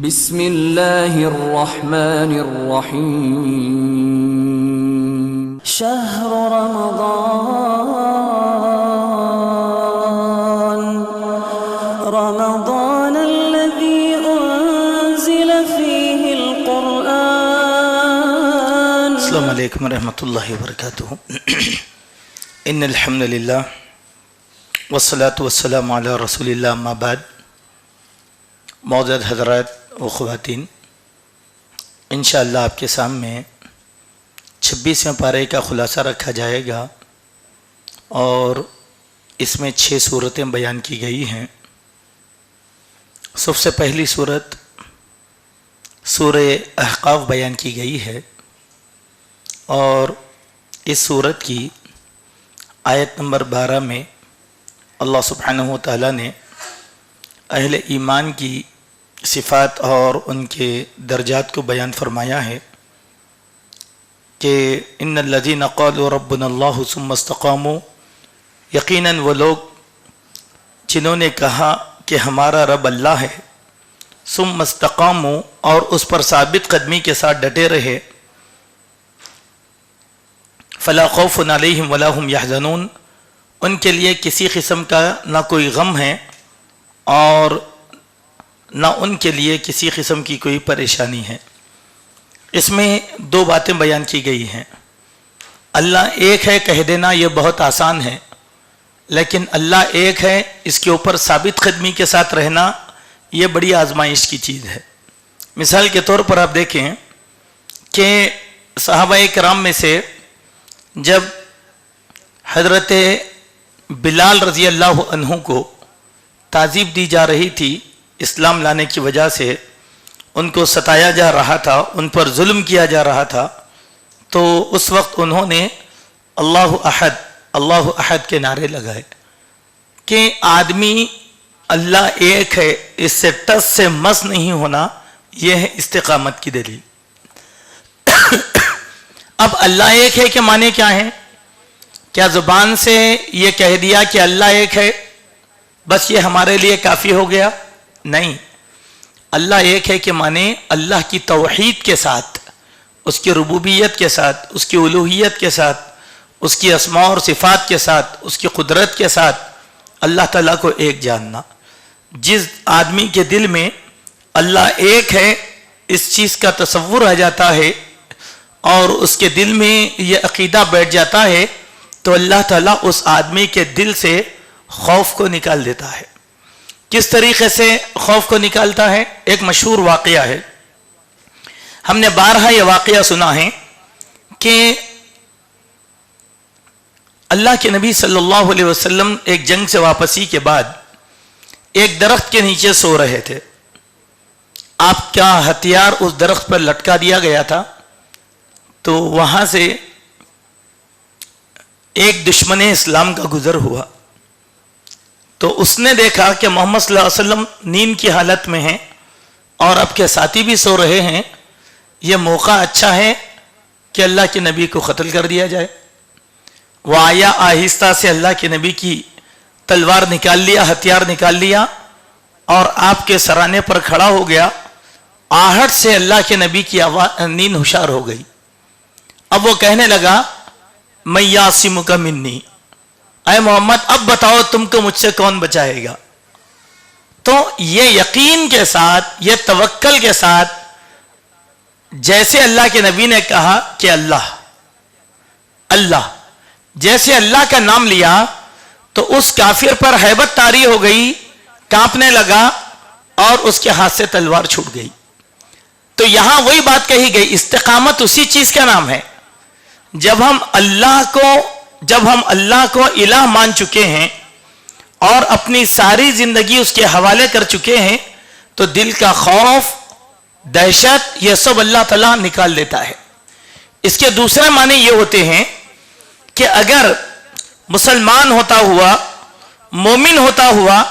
بسم اللہ الرحمن الرحیم شہر رمضان الذي انزل فيه القرآن. السلام علیکم ورحمۃ اللہ وبرکاتہ. ان الحمد للہ والصلاة والسلام علی رسول اللہ اما بعد. معزز حضرات و خواتین، انشاءاللہ آپ کے سامنے 26ویں پارے کا خلاصہ رکھا جائے گا اور اس میں 6 صورتیں بیان کی گئی ہیں. سب سے پہلی صورت سورہ احقاف بیان کی گئی ہے اور اس صورت کی آیت نمبر 12 میں اللہ سبحانہ و تعالیٰ نے اہل ایمان کی صفات اور ان کے درجات کو بیان فرمایا ہے کہ ان الذین قالوا ربنا اللہ ثم استقاموا، یقیناً وہ لوگ جنہوں نے کہا کہ ہمارا رب اللہ ہے، ثم استقاموا، اور اس پر ثابت قدمی کے ساتھ ڈٹے رہے، فلا خوف علیہم ولا هم یحزنون، ان کے لیے کسی قسم کا نہ کوئی غم ہے اور نہ ان کے لیے کسی قسم کی کوئی پریشانی ہے. اس میں 2 باتیں بیان کی گئی ہیں. اللہ ایک ہے کہہ دینا یہ بہت آسان ہے، لیکن اللہ ایک ہے اس کے اوپر ثابت قدمی کے ساتھ رہنا یہ بڑی آزمائش کی چیز ہے. مثال کے طور پر آپ دیکھیں کہ صحابہ کرام میں سے جب حضرت بلال رضی اللہ عنہ کو تعذیب دی جا رہی تھی اسلام لانے کی وجہ سے، ان کو ستایا جا رہا تھا، ان پر ظلم کیا جا رہا تھا، تو اس وقت انہوں نے اللہ احد کے نعرے لگائے کہ آدمی اللہ ایک ہے اس سے ٹس سے مس نہیں ہونا، یہ ہے استقامت کی دلیل. اب اللہ ایک ہے کہ معنی کیا ہے؟ کیا زبان سے یہ کہہ دیا کہ اللہ ایک ہے بس یہ ہمارے لیے کافی ہو گیا؟ نہیں. اللہ ایک ہے کہ معنی اللہ کی توحید کے ساتھ، اس کی ربوبیت کے ساتھ، اس کی الوہیت کے ساتھ، اس کی اسماء اور صفات کے ساتھ، اس کی قدرت کے ساتھ اللہ تعالیٰ کو ایک جاننا. جس آدمی کے دل میں اللہ ایک ہے اس چیز کا تصور آ جاتا ہے اور اس کے دل میں یہ عقیدہ بیٹھ جاتا ہے تو اللہ تعالیٰ اس آدمی کے دل سے خوف کو نکال دیتا ہے. کس طریقے سے خوف کو نکالتا ہے؟ ایک مشہور واقعہ ہے، ہم نے بارہا یہ واقعہ سنا ہے کہ اللہ کے نبی صلی اللہ علیہ وسلم ایک جنگ سے واپسی کے بعد ایک درخت کے نیچے سو رہے تھے. آپ کا ہتھیار اس درخت پر لٹکا دیا گیا تھا، تو وہاں سے ایک دشمن اسلام کا گزر ہوا تو اس نے دیکھا کہ محمد صلی اللہ علیہ وسلم نیند کی حالت میں ہیں اور آپ کے ساتھی بھی سو رہے ہیں، یہ موقع اچھا ہے کہ اللہ کے نبی کو قتل کر دیا جائے. وہ آیا، آہستہ سے اللہ کے نبی کی تلوار نکال لیا، ہتھیار نکال لیا اور آپ کے سرانے پر کھڑا ہو گیا. آہٹ سے اللہ کے نبی کی نیند ہوشیار ہو گئی. اب وہ کہنے لگا میں یعصمک منی، اے محمد اب بتاؤ تم کو مجھ سے کون بچائے گا؟ تو یہ یقین کے ساتھ، یہ توکل کے ساتھ، جیسے اللہ کے نبی نے کہا کہ اللہ جیسے اللہ کا نام لیا تو اس کافر پر ہیبت طاری ہو گئی، کانپنے لگا اور اس کے ہاتھ سے تلوار چھوٹ گئی. تو یہاں وہی بات کہی گئی، استقامت اسی چیز کا نام ہے. جب ہم اللہ کو الہ مان چکے ہیں اور اپنی ساری زندگی اس کے حوالے کر چکے ہیں تو دل کا خوف، دہشت، یہ سب اللہ تعالیٰ نکال دیتا ہے. اس کے دوسرے معنی یہ ہوتے ہیں کہ اگر مسلمان ہوتا ہوا، مومن ہوتا ہوا،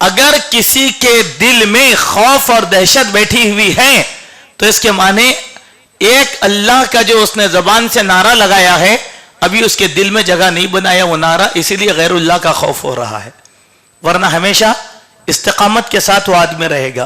اگر کسی کے دل میں خوف اور دہشت بیٹھی ہوئی ہے تو اس کے معنی ایک اللہ کا جو اس نے زبان سے نعرہ لگایا ہے ابھی اس کے دل میں جگہ نہیں بنایا وہ نعرہ، اسی لیے غیر اللہ کا خوف ہو رہا ہے. ورنہ ہمیشہ استقامت کے ساتھ وہ آدمی رہے گا.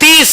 30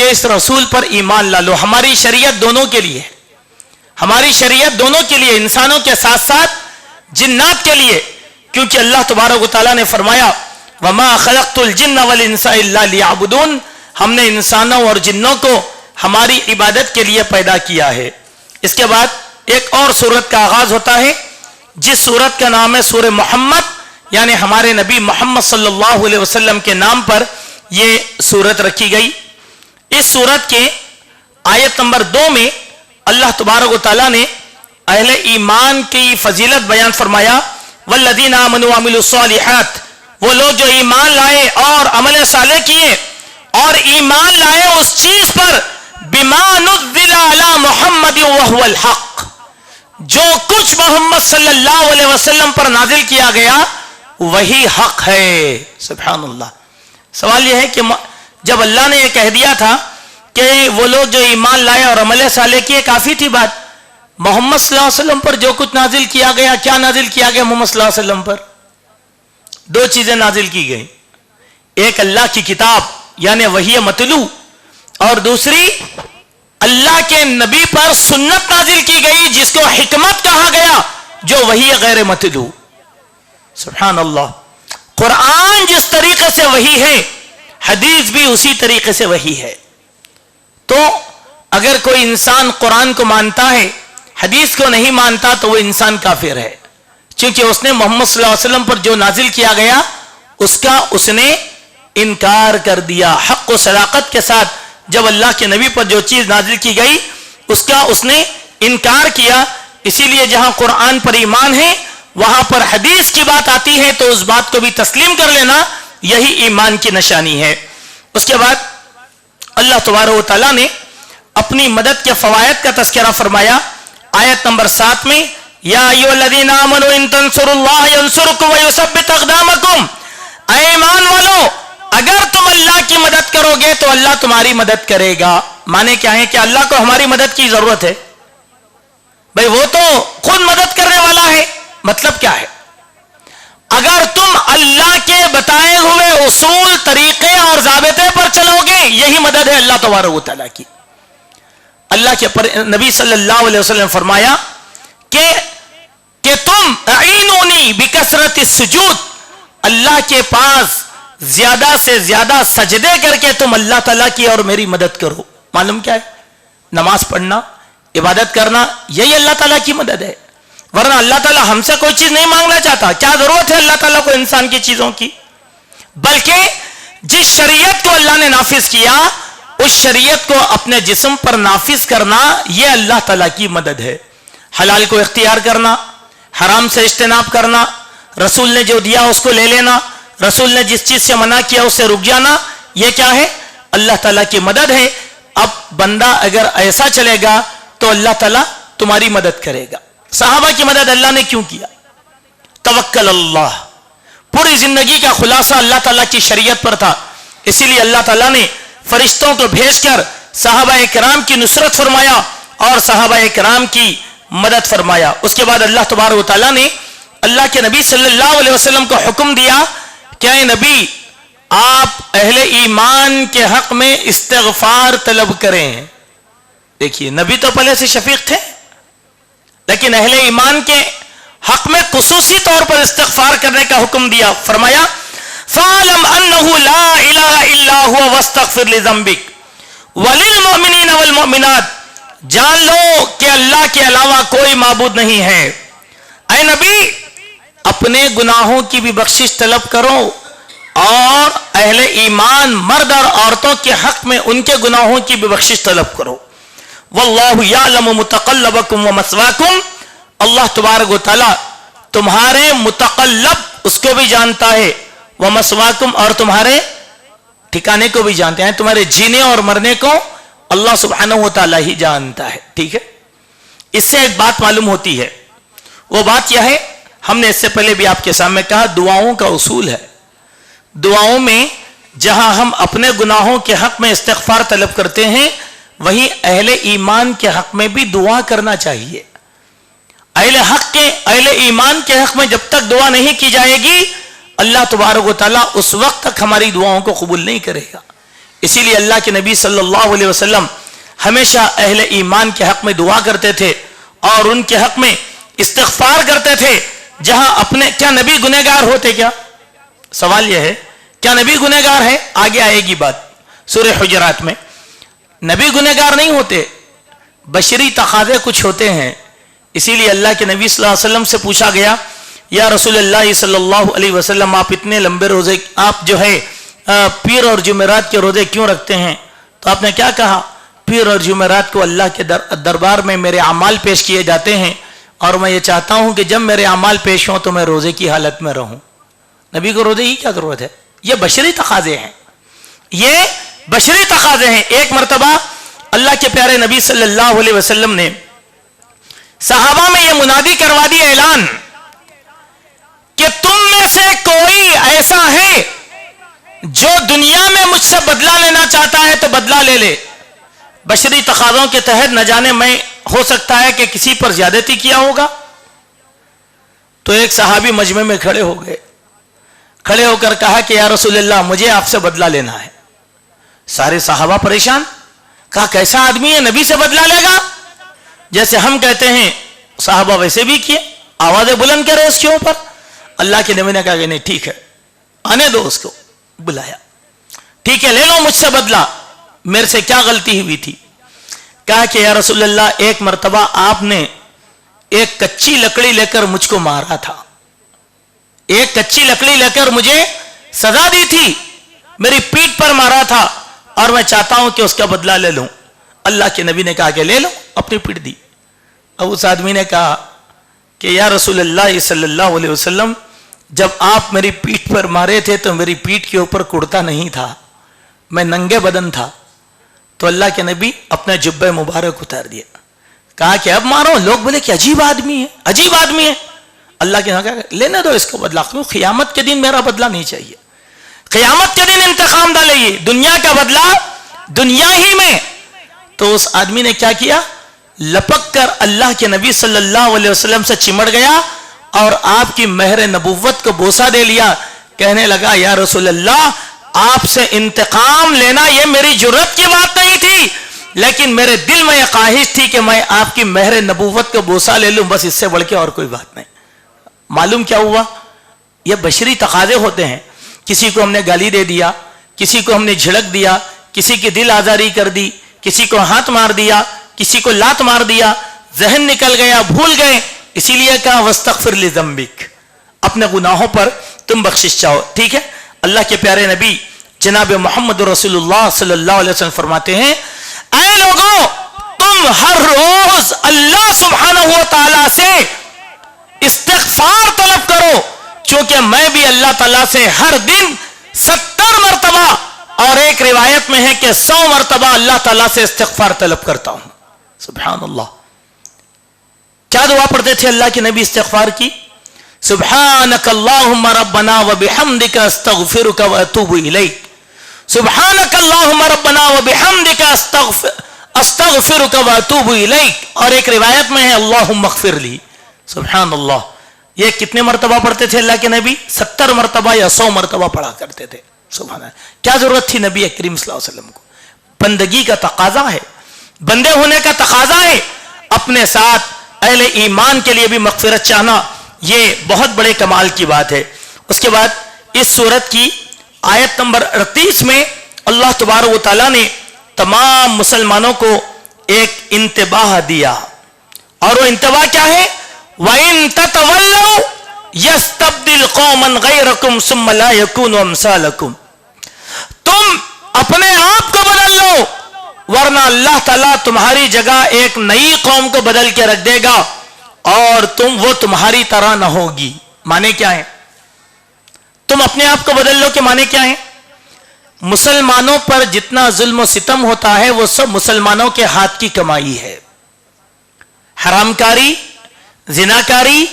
کہ اس رسول پر ایمان لا لو. ہماری شریعت دونوں کے لیے ہے, ہماری شریعت دونوں کے لیے, انسانوں کے ساتھ ساتھ جنات کے لیے, کیونکہ اللہ تبارک و تعالیٰ نے فرمایا وَمَا خَلَقْتُ الْجِنَّ وَالْإِنسَ إِلَّا لِيَعْبُدُونَ, ہم نے انسانوں اور جنوں کو ہماری عبادت کے لیے پیدا کیا ہے. اس کے بعد ایک اور سورت کا آغاز ہوتا ہے جس سورت کا نام ہے سورہ محمد, یعنی ہمارے نبی محمد صلی اللہ علیہ وسلم کے نام پر یہ سورت رکھی گئی. اس سورت کے آیت نمبر 2 میں اللہ تبارک و تعالیٰ نے اہل ایمان کی فضیلت بیان فرمایا والذین آمنوا وعملوا الصالحات, وہ لوگ جو ایمان لائے اور عمل صالح کیے, اور ایمان لائے اس چیز پر بما نزل علی محمد وهو الحق, جو کچھ محمد صلی اللہ علیہ وسلم پر نازل کیا گیا وہی حق ہے. سبحان اللہ. سوال یہ ہے کہ جب اللہ نے یہ کہہ دیا تھا کہ وہ لوگ جو ایمان لائے اور عمل صالح کیے, کافی تھی بات. محمد صلی اللہ علیہ وسلم پر جو کچھ نازل کیا گیا, کیا نازل کیا گیا محمد صلی اللہ علیہ وسلم پر؟ 2 چیزیں نازل کی گئی, ایک اللہ کی کتاب یعنی وحی متلو, اور دوسری اللہ کے نبی پر سنت نازل کی گئی جس کو حکمت کہا گیا, جو وحی غیر متلو. سبحان اللہ. قرآن جس طریقے سے وحی ہے, حدیث بھی اسی طریقے سے وحی ہے. تو اگر کوئی انسان قرآن کو مانتا ہے, حدیث کو نہیں مانتا, تو وہ انسان کافر ہے, کیونکہ اس نے محمد صلی اللہ علیہ وسلم پر جو نازل کیا گیا اس نے انکار کر دیا. حق و صداقت کے ساتھ جب اللہ کے نبی پر جو چیز نازل کی گئی اس نے انکار کیا. اسی لیے جہاں قرآن پر ایمان ہے وہاں پر حدیث کی بات آتی ہے تو اس بات کو بھی تسلیم کر لینا, یہی ایمان کی نشانی ہے. اس کے بعد اللہ تبارک و تعالیٰ نے اپنی مدد کے فوائد کا تذکرہ فرمایا آیت نمبر 7 میں, یا ایھا الذین آمنوا ان تنصروا اللہ ینصرکم ویثبت اقدامکم, اے ایمان والو اگر تم اللہ کی مدد کرو گے تو اللہ تمہاری مدد کرے گا. معنی کیا ہے کہ اللہ کو ہماری مدد کی ضرورت ہے؟ بھئی وہ تو خود مدد کرنے والا ہے. مطلب کیا ہے؟ اگر تم اللہ کے بتائے ہوئے اصول, طریقے اور ضابطے پر چلو گے, یہی مدد ہے اللہ تبارک و تعالیٰ کی. اللہ کے نبی صلی اللہ علیہ وسلم نے فرمایا کہ تم اعینونی بکثرت السجود, اللہ کے پاس زیادہ سے زیادہ سجدے کر کے تم اللہ تعالیٰ کی اور میری مدد کرو. معلوم کیا ہے؟ نماز پڑھنا, عبادت کرنا, یہی اللہ تعالیٰ کی مدد ہے. ورنہ اللہ تعالیٰ ہم سے کوئی چیز نہیں مانگنا چاہتا. کیا ضرورت ہے اللہ تعالیٰ کو انسان کی چیزوں کی؟ بلکہ جس شریعت کو اللہ نے نافذ کیا اس شریعت کو اپنے جسم پر نافذ کرنا, یہ اللہ تعالیٰ کی مدد ہے. حلال کو اختیار کرنا, حرام سے اجتناب کرنا, رسول نے جو دیا اس کو لے لینا, رسول نے جس چیز سے منع کیا اس سے رک جانا, یہ کیا ہے؟ اللہ تعالیٰ کی مدد ہے. اب بندہ اگر ایسا چلے گا تو اللہ تعالیٰ تمہاری مدد کرے گا. صحابہ کی مدد اللہ نے کیوں کیا؟ توکل اللہ, پوری زندگی کا خلاصہ اللہ تعالیٰ کی شریعت پر تھا. اسی لیے اللہ تعالیٰ نے فرشتوں کو بھیج کر صحابہ کرام کی نصرت فرمایا اور صحابہ کرام کی مدد فرمایا. اس کے بعد اللہ تبارک و تعالیٰ نے اللہ کے نبی صلی اللہ علیہ وسلم کو حکم دیا کہ اے نبی آپ اہل ایمان کے حق میں استغفار طلب کریں. دیکھیے نبی تو پہلے سے شفیق تھے, لیکن اہل ایمان کے حق میں خصوصی طور پر استغفار کرنے کا حکم دیا. فرمایا فَعَلَمْ أَنَّهُ لَا إِلَهَ إِلَّا هُوَ وَاسْتَغْفِرْ لِذَنبِكَ وَلِلْمُؤْمِنِينَ وَالْمُؤْمِنَاتِ, جان لو کہ اللہ کے علاوہ کوئی معبود نہیں ہے. اے نبی اپنے گناہوں کی بھی بخشش طلب کرو اور اہل ایمان مرد اور عورتوں کے حق میں ان کے گناہوں کی بھی بخشش طلب کرو. واللہ یعلم متقلبکم ومثواکم, اللہ تبارک و تعالی تمہارے متقلب اس کو بھی جانتا ہے, ومثواکم اور تمہارے ٹھکانے کو بھی جانتے ہیں. تمہارے جینے اور مرنے کو اللہ سبحانہ و تعالی ہی جانتا ہے. ٹھیک ہے, اس سے ایک بات معلوم ہوتی ہے, وہ بات یہ ہے, ہم نے اس سے پہلے بھی آپ کے سامنے کہا دعاؤں کا اصول ہے. دعاؤں میں جہاں ہم اپنے گناہوں کے حق میں استغفار طلب کرتے ہیں, وہیں اہل ایمان کے حق میں بھی دعا کرنا چاہیے. اہل ایمان کے حق میں جب تک دعا نہیں کی جائے گی اللہ تبارک و تعالیٰ اس وقت تک ہماری دعاؤں کو قبول نہیں کرے گا. اسی لیے اللہ کے نبی صلی اللہ علیہ وسلم ہمیشہ اہل ایمان کے حق میں دعا کرتے تھے اور ان کے حق میں استغفار کرتے تھے. جہاں اپنے کیا نبی گنہگار ہوتے؟ کیا سوال یہ ہے کیا نبی گنہگار ہے؟ آگے آئے گی بات سورہ حجرات میں. نبی گنہگار نہیں ہوتے، بشری تقاضے کچھ ہوتے ہیں. اسی لیے اللہ کے نبی صلی اللہ علیہ وسلم سے پوچھا گیا یا رسول اللہ صلی اللہ علیہ وسلم آپ اتنے لمبے روزے آپ جو ہے پیر اور جمعرات کے روزے کیوں رکھتے ہیں؟ تو آپ نے کیا کہا؟ پیر اور جمعرات کو اللہ کے دربار میں میرے اعمال پیش کیے جاتے ہیں اور میں یہ چاہتا ہوں کہ جب میرے اعمال پیش ہوں تو میں روزے کی حالت میں رہوں. نبی کو روزے کی کیا ضرورت ہے؟ یہ بشری تقاضے ہیں، یہ بشری تقاضے ہیں. ایک مرتبہ اللہ کے پیارے نبی صلی اللہ علیہ وسلم نے صحابہ میں یہ منادی کروا دی اعلان کہ تم میں سے کوئی ایسا ہے جو دنیا میں مجھ سے بدلہ لینا چاہتا ہے تو بدلہ لے لے. بشری تقاضوں کے تحت نہ جانے میں ہو سکتا ہے کہ کسی پر زیادتی کیا ہوگا. تو ایک صحابی مجمع میں کھڑے ہو گئے، کھڑے ہو کر کہا کہ یا رسول اللہ مجھے آپ سے بدلہ لینا ہے. سارے صحابہ پریشان، کہا کیسا آدمی ہے نبی سے بدلہ لے گا؟ جیسے ہم کہتے ہیں صحابہ ویسے بھی کیے، آوازیں بلند کرے اس کے اوپر. اللہ کے نبی نے کہا کہ نہیں ٹھیک ہے آنے دو اس کو. بلایا، ٹھیک ہے لے لو مجھ سے بدلہ، میرے سے کیا غلطی ہوئی تھی؟ کہا کہ یا رسول اللہ ایک مرتبہ آپ نے ایک کچی لکڑی لے کر مجھ کو مارا تھا، ایک کچی لکڑی لے کر مجھے سزا دی تھی، میری پیٹھ پر مارا تھا اور میں چاہتا ہوں کہ اس کا بدلہ لے لوں. اللہ کے نبی نے کہا کہ لے لو، اپنی پیٹھ دی. اب اس آدمی نے کہا کہ یا رسول اللہ صلی اللہ علیہ وسلم جب آپ میری پیٹھ پر مارے تھے تو میری پیٹھ کے اوپر کرتا نہیں تھا، میں ننگے بدن تھا. تو اللہ کے نبی اپنا جبہ مبارک اتار دیا، کہا کہ اب مارو. لوگ بولے کہ عجیب آدمی ہے، عجیب آدمی ہے. اللہ کے نبی کہا لینے دو اس کو بدلہ، کیوں قیامت کے دن میرا بدلہ نہیں چاہیے، قیامت کے دن انتقام ڈالے، دنیا کا بدلہ دنیا ہی میں. تو اس آدمی نے کیا کیا؟ لپک کر اللہ کے نبی صلی اللہ علیہ وسلم سے چمڑ گیا اور آپ کی مہر نبوت کو بوسہ دے لیا. کہنے لگا یا رسول اللہ آپ سے انتقام لینا یہ میری جرت کی بات نہیں تھی، لیکن میرے دل میں یہ خواہش تھی کہ میں آپ کی مہر نبوت کو بوسہ لے لوں، بس اس سے بڑھ کے اور کوئی بات نہیں. معلوم کیا ہوا؟ یہ بشری تقاضے ہوتے ہیں. کسی کو ہم نے گالی دے دیا، کسی کو ہم نے جھڑک دیا، کسی کی دل آزاری کر دی، کسی کو ہاتھ مار دیا، کسی کو لات مار دیا، ذہن نکل گیا، بھول گئے. اسی لیے کہا وَاسْتَغْفِرْ لِذَنْبِكَ، اپنے گناہوں پر تم بخشش چاہو. ٹھیک ہے. اللہ کے پیارے نبی جناب محمد رسول اللہ صلی اللہ علیہ وسلم فرماتے ہیں اے لوگوں تم ہر روز اللہ سبحانہ و تعالیٰ سے استغفار طلب کرو، چونکہ میں بھی اللہ تعالیٰ سے ہر دن 70 مرتبہ اور ایک روایت میں ہے کہ 100 مرتبہ اللہ تعالیٰ سے استغفار طلب کرتا ہوں. سبحان اللہ. کیا دعا پڑھتے تھے اللہ کے نبی استغفار کی؟ سبحانک اللہم ربنا وبحمدک استغفرک واتوب الیک، سبحانک اللہم ربنا وبحمدک استغفرک واتوب الیک. اور ایک روایت میں ہے اللہم اغفر لی. سبحان اللہ. یہ کتنے مرتبہ پڑھتے تھے اللہ کے نبی؟ 70 مرتبہ یا 100 مرتبہ پڑھا کرتے تھے. سبحان اللہ. کیا ضرورت تھی نبی کریم صلی اللہ علیہ وسلم کو؟ بندگی کا تقاضا ہے، بندے ہونے کا تقاضا ہے. اپنے ساتھ اہل ایمان کے لیے بھی مغفرت چاہنا یہ بہت بڑے کمال کی بات ہے. اس کے بعد اس سورت کی آیت نمبر 38 میں اللہ تبارک و تعالیٰ نے تمام مسلمانوں کو ایک انتباہ دیا، اور وہ انتباہ کیا ہے؟ وَإِن تَتَوَلَّوْا يَسْتَبْدِلْ قَوْمًا غَيْرَكُمْ ثُمَّ لَا يَكُونُوا أَمْثَالَكُمْ. تم اپنے آپ کو بدل لو ورنہ اللہ تعالیٰ تمہاری جگہ ایک نئی قوم کو بدل کے رکھ دے گا اور وہ تمہاری طرح نہ ہوگی. معنی کیا ہے؟ تم اپنے آپ کو بدل لو کہ معنی کیا ہے؟ مسلمانوں پر جتنا ظلم و ستم ہوتا ہے وہ سب مسلمانوں کے ہاتھ کی کمائی ہے. حرام کاری، زناکاری،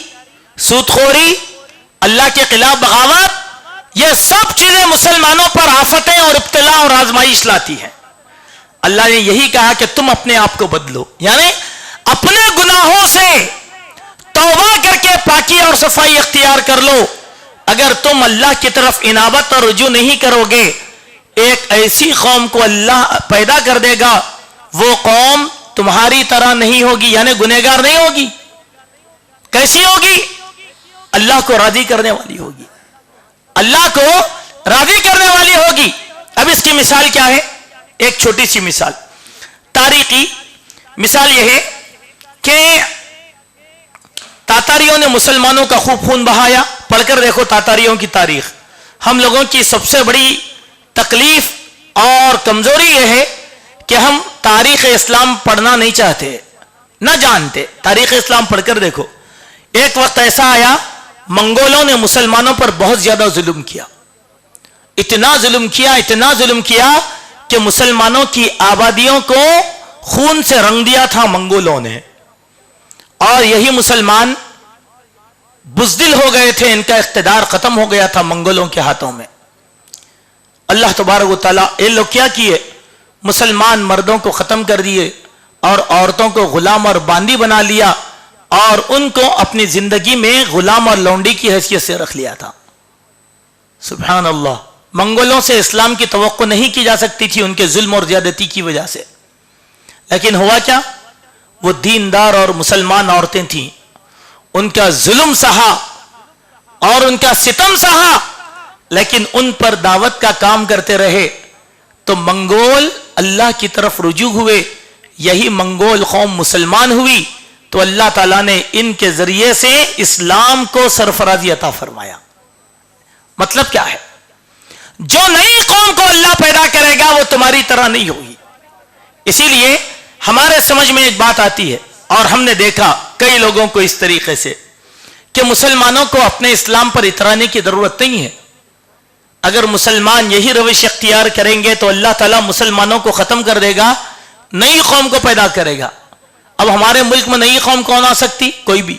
سودخوری، اللہ کے خلاف بغاوت، یہ سب چیزیں مسلمانوں پر آفتیں اور ابتلا اور آزمائش لاتی ہیں. اللہ نے یہی کہا کہ تم اپنے آپ کو بدلو، یعنی اپنے گناہوں سے توبہ کر کے پاکی اور صفائی اختیار کر لو. اگر تم اللہ کی طرف انابت اور رجوع نہیں کرو گے، ایک ایسی قوم کو اللہ پیدا کر دے گا وہ قوم تمہاری طرح نہیں ہوگی، یعنی گنہگار نہیں ہوگی. کیسی ہوگی؟ اللہ کو راضی کرنے والی ہوگی، اللہ کو راضی کرنے والی ہوگی. اب اس کی مثال کیا ہے؟ ایک چھوٹی سی مثال، تاریخی مثال یہ ہے کہ تاتاریوں نے مسلمانوں کا خوب خون بہایا. پڑھ کر دیکھو تاتاریوں کی تاریخ. ہم لوگوں کی سب سے بڑی تکلیف اور کمزوری یہ ہے کہ ہم تاریخ اسلام پڑھنا نہیں چاہتے، نہ جانتے. تاریخ اسلام پڑھ کر دیکھو. ایک وقت ایسا آیا منگولوں نے مسلمانوں پر بہت زیادہ ظلم کیا، اتنا ظلم کیا کہ مسلمانوں کی آبادیوں کو خون سے رنگ دیا تھا منگولوں نے. اور یہی مسلمان بزدل ہو گئے تھے، ان کا اقتدار ختم ہو گیا تھا منگولوں کے ہاتھوں میں. اللہ تبارک و تعالیٰ یہ لوگ کیا کیے؟ مسلمان مردوں کو ختم کر دیے اور عورتوں کو غلام اور باندی بنا لیا اور ان کو اپنی زندگی میں غلام اور لونڈی کی حیثیت سے رکھ لیا تھا. سبحان اللہ. منگولوں سے اسلام کی توقع نہیں کی جا سکتی تھی ان کے ظلم اور زیادتی کی وجہ سے. لیکن ہوا کیا؟ وہ دیندار اور مسلمان عورتیں تھیں، ان کا ظلم سہا اور ان کا ستم سہا، لیکن ان پر دعوت کا کام کرتے رہے تو منگول اللہ کی طرف رجوع ہوئے. یہی منگول قوم مسلمان ہوئی تو اللہ تعالیٰ نے ان کے ذریعے سے اسلام کو سرفرازی عطا فرمایا. مطلب کیا ہے؟ جو نئی قوم کو اللہ پیدا کرے گا وہ تمہاری طرح نہیں ہوگی. اسی لیے ہمارے سمجھ میں ایک بات آتی ہے اور ہم نے دیکھا کئی لوگوں کو اس طریقے سے کہ مسلمانوں کو اپنے اسلام پر اترانے کی ضرورت نہیں ہے. اگر مسلمان یہی روش اختیار کریں گے تو اللہ تعالیٰ مسلمانوں کو ختم کر دے گا، نئی قوم کو پیدا کرے گا. اب ہمارے ملک میں نئی قوم کون آ سکتی؟ کوئی بھی.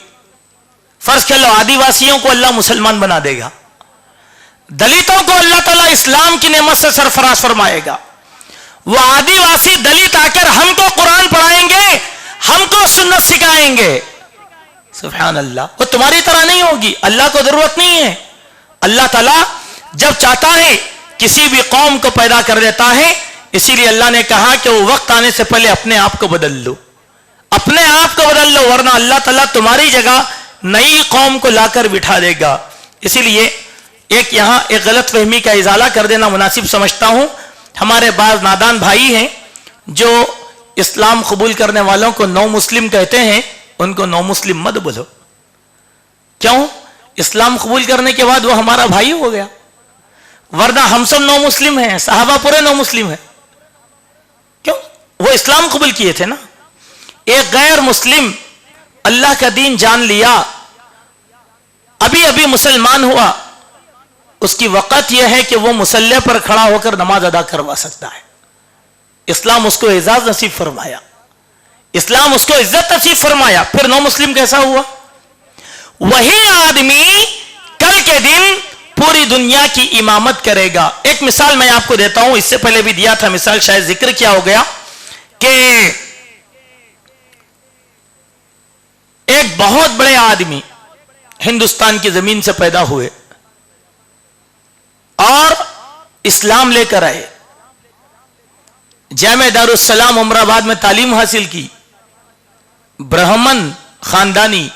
فرض کر لو آدی واسیوں کو اللہ مسلمان بنا دے گا، دلتوں کو اللہ تعالیٰ اسلام کی نعمت سے سرفراز فرمائے گا. وہ آدی واسی دلت آ کر ہم کو قرآن پڑھائیں گے، ہم کو سنت سکھائیں گے. سبحان اللہ. وہ تمہاری طرح نہیں ہوگی. اللہ کو ضرورت نہیں ہے. اللہ تعالیٰ جب چاہتا ہے کسی بھی قوم کو پیدا کر دیتا ہے. اسی لیے اللہ نے کہا کہ وہ وقت آنے سے پہلے اپنے آپ کو بدل لو، اپنے آپ کو بدل لو، ورنہ اللہ تعالیٰ تمہاری جگہ نئی قوم کو لا کر بٹھا دے گا. اسی لیے یہاں ایک غلط فہمی کا ازالہ کر دینا مناسب سمجھتا ہوں. ہمارے بعض نادان بھائی ہیں جو اسلام قبول کرنے والوں کو نو مسلم کہتے ہیں. ان کو نو مسلم مت بولو. کیوں؟ اسلام قبول کرنے کے بعد وہ ہمارا بھائی ہو گیا، ورنہ ہم سب نو مسلم ہیں، صحابہ پورے نو مسلم ہیں. کیوں؟ وہ اسلام قبول کیے تھے نا. ایک غیر مسلم اللہ کا دین جان لیا، ابھی ابھی مسلمان ہوا، اس کی وقت یہ ہے کہ وہ مصلی پر کھڑا ہو کر نماز ادا کروا سکتا ہے. اسلام اس کو اعزاز نصیب فرمایا، اسلام اس کو عزت نصیب فرمایا. پھر نو مسلم کیسا ہوا؟ وہی آدمی کل کے دن پوری دنیا کی امامت کرے گا. ایک مثال میں آپ کو دیتا ہوں، اس سے پہلے بھی دیا تھا مثال، شاید ذکر کیا ہو گیا کہ ایک بہت بڑے آدمی ہندوستان کی زمین سے پیدا ہوئے اور اسلام لے کر آئے. جامعہ دارالسلام عمر آباد میں تعلیم حاصل کی، برہمن خاندانی.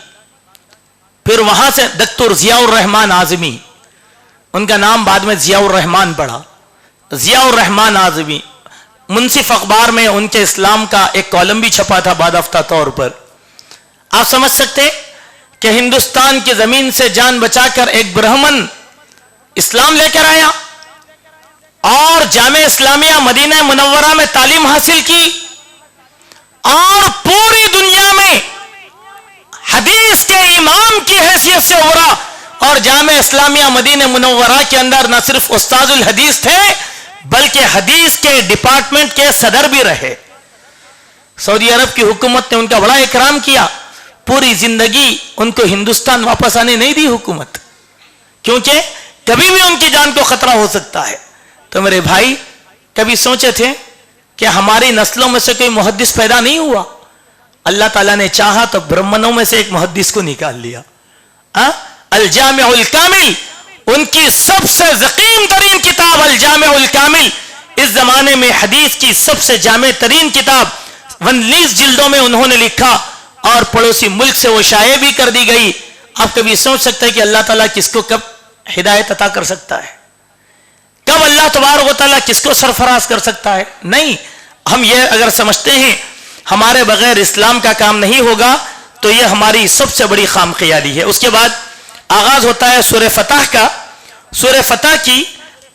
پھر وہاں سے دکتور ضیاء الرحمان اعظمی، ان کا نام بعد میں ضیاء الرحمان پڑا، ضیاء الرحمان اعظمی. منصف اخبار میں ان کے اسلام کا ایک کالم بھی چھپا تھا بعد ہفتہ طور پر. آپ سمجھ سکتے کہ ہندوستان کی زمین سے جان بچا کر ایک برہمن اسلام لے کر آیا اور جامعہ اسلامیہ مدینہ منورہ میں تعلیم حاصل کی اور پوری دنیا میں حدیث کے امام کی حیثیت سے ابھرا. اور جامعہ اسلامیہ مدینہ منورہ کے اندر نہ صرف استاد الحدیث تھے بلکہ حدیث کے ڈپارٹمنٹ کے صدر بھی رہے. سعودی عرب کی حکومت نے ان کا بڑا اکرام کیا. پوری زندگی ان کو ہندوستان واپس آنے نہیں دی حکومت، کیونکہ کبھی بھی ان کی جان کو خطرہ ہو سکتا ہے. تو میرے بھائی کبھی سوچے تھے کہ ہماری نسلوں میں سے کوئی محدث پیدا نہیں ہوا؟ اللہ تعالیٰ نے چاہا تو برہمنوں میں سے ایک محدث کو نکال لیا. الجامع الکامل، ان کی سب سے ضخیم ترین کتاب الجامع الکامل، اس زمانے میں حدیث کی سب سے جامع ترین کتاب 19 جلدوں میں انہوں نے لکھا اور پڑوسی ملک سے وہ شائع بھی کر دی گئی. آپ کبھی سوچ سکتے ہیں کہ اللہ تعالیٰ کس کو کب ہدایت عطا کر سکتا ہے؟ کب اللہ تبارک و تعالیٰ کس کو سرفراز کر سکتا ہے؟ نہیں. ہم یہ اگر سمجھتے ہیں ہمارے بغیر اسلام کا کام نہیں ہوگا تو یہ ہماری سب سے بڑی خام خیالی ہے. اس کے بعد آغاز ہوتا ہے سورہ فتح کا. سورہ فتح کی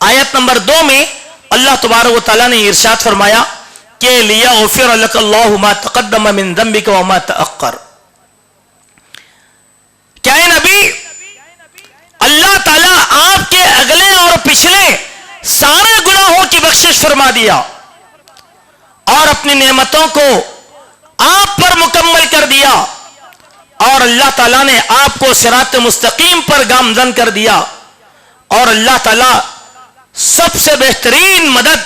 آیت نمبر 2 میں اللہ تبارک و تعالیٰ نے ارشاد فرمایا کہ لِيَغْفِرَ لَكَ اللَّهُ مَا تَقَدَّمَ مِن ذَنبِكَ وَمَا تَأَخَّرَ. کیا ہے نبی؟ اللہ تعالیٰ آپ کے اگلے اور پچھلے سارے گناہوں کی بخشش فرما دیا اور اپنی نعمتوں کو آپ پر مکمل کر دیا اور اللہ تعالیٰ نے آپ کو صراط مستقیم پر گامزن کر دیا اور اللہ تعالیٰ سب سے بہترین مدد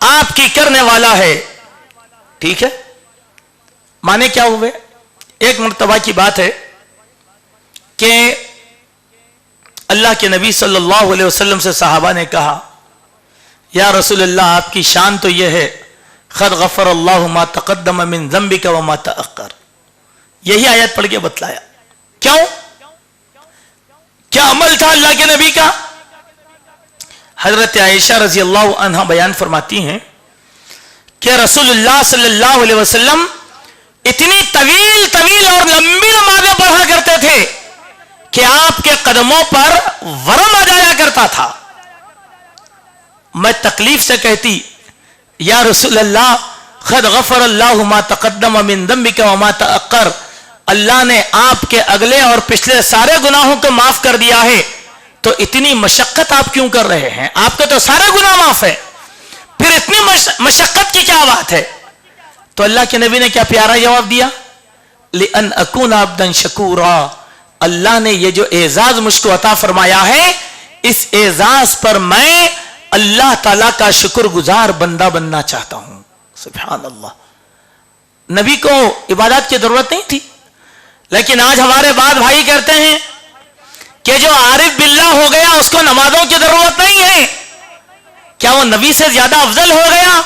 آپ کی کرنے والا ہے. ٹھیک ہے، مانے کیا ہوئے؟ ایک مرتبہ کی بات ہے کہ اللہ کے نبی صلی اللہ علیہ وسلم سے صحابہ نے کہا یا رسول اللہ آپ کی شان تو یہ ہے قد غفر اللہ ما تقدم من ذنبک وما تأخر. یہی آیت پڑھ کے بتلایا. کیوں؟ کیا عمل تھا اللہ کے نبی کا؟ حضرت عائشہ رضی اللہ عنہ بیان فرماتی ہیں کہ رسول اللہ صلی اللہ علیہ وسلم اتنی طویل اور لمبی نمازیں پڑھا کرتے تھے کہ آپ کے قدموں پر ورم آ جایا کرتا تھا. میں تکلیف سے کہتی یا رسول اللہ قد غفر اللہ ما تقدم من ذنبک وما تأخر. اللہ نے آپ کے اگلے اور پچھلے سارے گناہوں کو معاف کر دیا ہے تو اتنی مشقت آپ کیوں کر رہے ہیں؟ آپ کے تو سارے گناہ معاف ہے، پھر اتنی مشقت کی کیا بات ہے؟ تو اللہ کے نبی نے کیا پیارا جواب دیا، لِأَنْ أَكُونَ عَبْدًا شَكُورًا. اللہ نے یہ جو اعزاز مجھ کو عطا فرمایا ہے اس اعزاز پر میں اللہ تعالیٰ کا شکر گزار بندہ بننا چاہتا ہوں. سبحان اللہ. نبی کو عبادات کی ضرورت نہیں تھی، لیکن آج ہمارے بعض بھائی کہتے ہیں کہ جو عارف باللہ ہو گیا اس کو نمازوں کی ضرورت نہیں ہے. کیا وہ نبی سے زیادہ افضل ہو گیا؟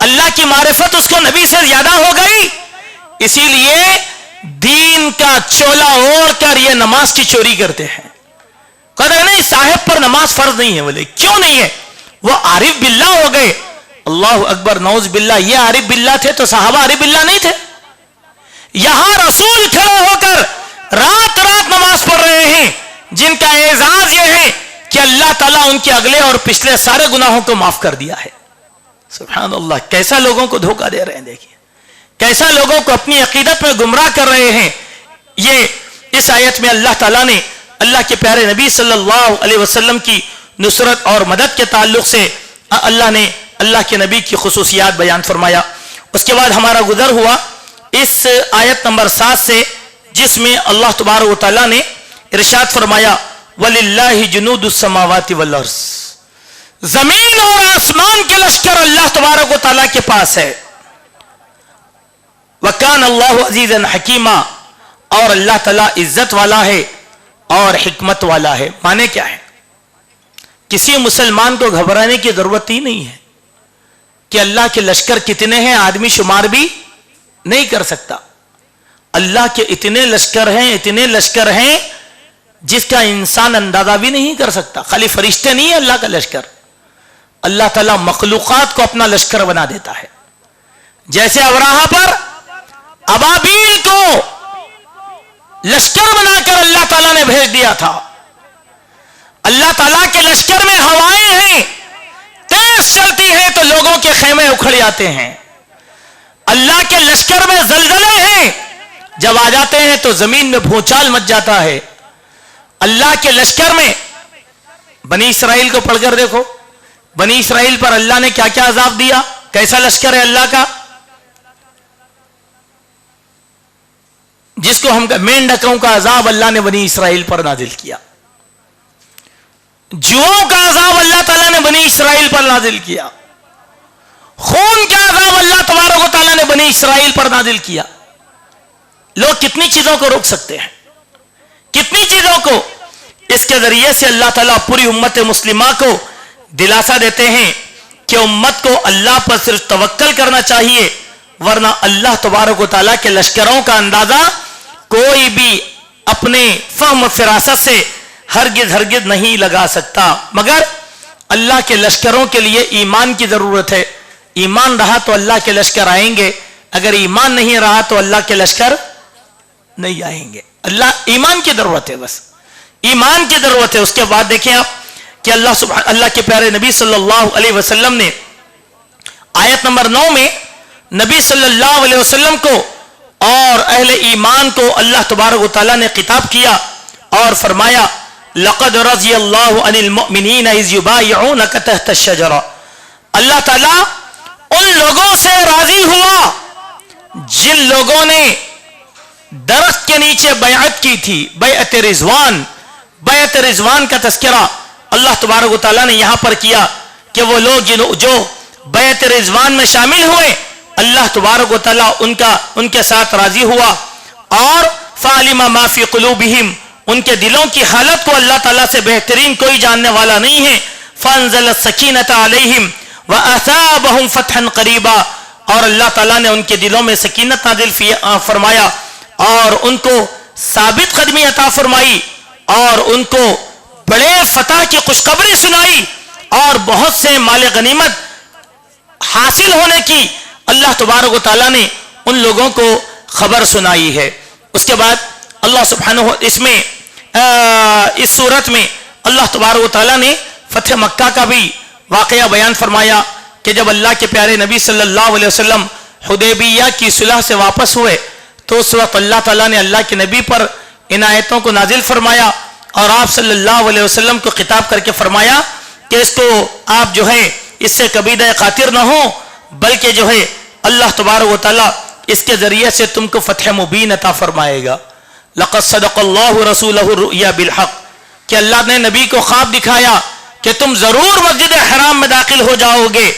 اللہ کی معرفت اس کو نبی سے زیادہ ہو گئی؟ اسی لیے دین کا چولا اوڑھ کر یہ نماز کی چوری کرتے ہیں. کہتے ہیں نہیں صاحب پر نماز فرض نہیں ہے. بولے کیوں نہیں ہے؟ وہ عارف باللہ ہو گئے. اللہ اکبر، نعوذ باللہ. یہ عارف باللہ تھے تو صحابہ عارف باللہ نہیں تھے. یہاں رسول کھڑے ہو کر رات نماز پڑھ رہے ہیں جن کا اعزاز یہ ہے کہ اللہ تعالیٰ ان کے اگلے اور پچھلے سارے گناہوں کو معاف کر دیا ہے. سبحان اللہ. کیسا لوگوں کو دھوکہ دے رہے ہیں، دیکھیے کیسا لوگوں کو اپنی عقیدت میں گمراہ کر رہے ہیں. یہ اس آیت میں اللہ تعالیٰ نے اللہ کے پیارے نبی صلی اللہ علیہ وسلم کی نصرت اور مدد کے تعلق سے اللہ نے اللہ کے نبی کی خصوصیات بیان فرمایا. اس کے بعد ہمارا گزر ہوا اس آیت نمبر 7 سے جس میں اللہ تبارک و تعالیٰ نے ارشاد فرمایا وَلِلَّهِ جُنُودُ السَّمَاوَاتِ وَالْأَرْضِ. زمین اور آسمان کے لشکر اللہ تبارک و تعالیٰ کے پاس ہے. وَكَانَ اللَّهُ عَزِيزًا حَكِيمًا. اور اللہ تعالیٰ عزت والا ہے اور حکمت والا ہے. مانے کیا ہے؟ کسی مسلمان کو گھبرانے کی ضرورت ہی نہیں ہے کہ اللہ کے لشکر کتنے ہیں آدمی شمار بھی نہیں کر سکتا. اللہ کے اتنے لشکر ہیں جس کا انسان اندازہ بھی نہیں کر سکتا. خالی فرشتے نہیں ہیں اللہ کا لشکر. اللہ تعالیٰ مخلوقات کو اپنا لشکر بنا دیتا ہے. جیسے ابراہا پر ابابیل کو لشکر بنا کر اللہ تعالیٰ نے بھیج دیا تھا. اللہ تعالیٰ کے لشکر میں ہوائیں ہیں، تیز چلتی ہیں تو لوگوں کے خیمے اکھڑ جاتے ہیں. اللہ کے لشکر میں زلزلے ہیں، جب آ جاتے ہیں تو زمین میں بھونچال مچ جاتا ہے. اللہ کے لشکر میں بنی اسرائیل کو پڑھ کر دیکھو، بنی اسرائیل پر اللہ نے کیا کیا عذاب دیا. کیسا لشکر ہے اللہ کا، جس کو ہم مینڈکوں کا عذاب اللہ نے بنی اسرائیل پر نازل کیا. جوؤں کا عذاب اللہ تعالیٰ نے بنی اسرائیل پر نازل کیا. خون کا عذاب اللہ تبارک و تعالیٰ نے بنی اسرائیل پر نازل کیا. لوگ کتنی چیزوں کو روک سکتے ہیں، کتنی چیزوں کو. اس کے ذریعے سے اللہ تعالیٰ پوری امت مسلمہ کو دلاسا دیتے ہیں کہ امت کو اللہ پر صرف توکل کرنا چاہیے، ورنہ اللہ تبارک و تعالیٰ کے لشکروں کا اندازہ کوئی بھی اپنے فہم و فراست سے ہرگز نہیں لگا سکتا، مگر اللہ کے لشکروں کے لیے ایمان کی ضرورت ہے۔ ایمان رہا تو اللہ کے لشکر آئیں گے، اگر ایمان نہیں رہا تو اللہ کے لشکر نہیں آئیں گے۔ ایمان کی ضرورت ہے، بس ایمان کی ضرورت ہے۔ اس کے بعد دیکھیں آپ کہ اللہ کے پیارے نبی صلی اللہ علیہ وسلم نے آیت نمبر 9 میں نبی صلی اللہ علیہ وسلم کو اور اہل ایمان کو اللہ تبارک و تعالیٰ نے خطاب کیا اور فرمایا لقد رضی اللہ عن المؤمنین اذ یبایعونک تحت الشجرہ، اللہ تعالیٰ ان لوگوں سے راضی ہوا جن لوگوں نے درخت کے نیچے بیعت کی تھی، بیعت رضوان کا تذکرہ اللہ تبارک و تعالیٰ نے یہاں پر کیا کہ وہ لوگ جو بیعت رضوان میں شامل ہوئے اللہ تبارک و تعالیٰ ان کے ساتھ راضی ہوا، اور فعلم ما فی قلوبہم، ان کے دلوں کی حالت کو اللہ تعالیٰ سے بہترین کوئی جاننے والا نہیں ہے، فانزل السکینۃ علیہم وَأَثَابَهُمْ فَتْحًا قَرِيبًا، اور اللہ تعالیٰ نے ان کے دلوں میں سکینت نازل فرمایا اور ان کو ثابت قدمی عطا فرمائی اور ان کو بڑے فتح کی خوشخبری سنائی اور بہت سے مال غنیمت حاصل ہونے کی اللہ تبارک و تعالیٰ نے ان لوگوں کو خبر سنائی ہے۔ اس کے بعد اللہ سبحانہ اس صورت میں اللہ تبارک و تعالیٰ نے فتح مکہ کا بھی واقعہ بیان فرمایا کہ جب اللہ کے پیارے نبی صلی اللہ علیہ وسلم حدیبیہ کی صلح سے واپس ہوئے تو اس وقت اللہ تعالیٰ نے اللہ کے نبی پر ان آیتوں کو نازل فرمایا اور آپ صلی اللہ علیہ وسلم کو خطاب کر کے فرمایا کہ اس کو آپ جو ہے اس سے کبیدہ خاطر نہ ہو، بلکہ جو ہے اللہ تبارک و تعالیٰ اس کے ذریعے سے تم کو فتح مبین عطا فرمائے گا۔ لقد صدق اللہ رسولہ الرؤیا بالحق، کہ اللہ نے نبی کو خواب دکھایا کہ تم ضرور مسجد حرام میں داخل ہو جاؤ گے،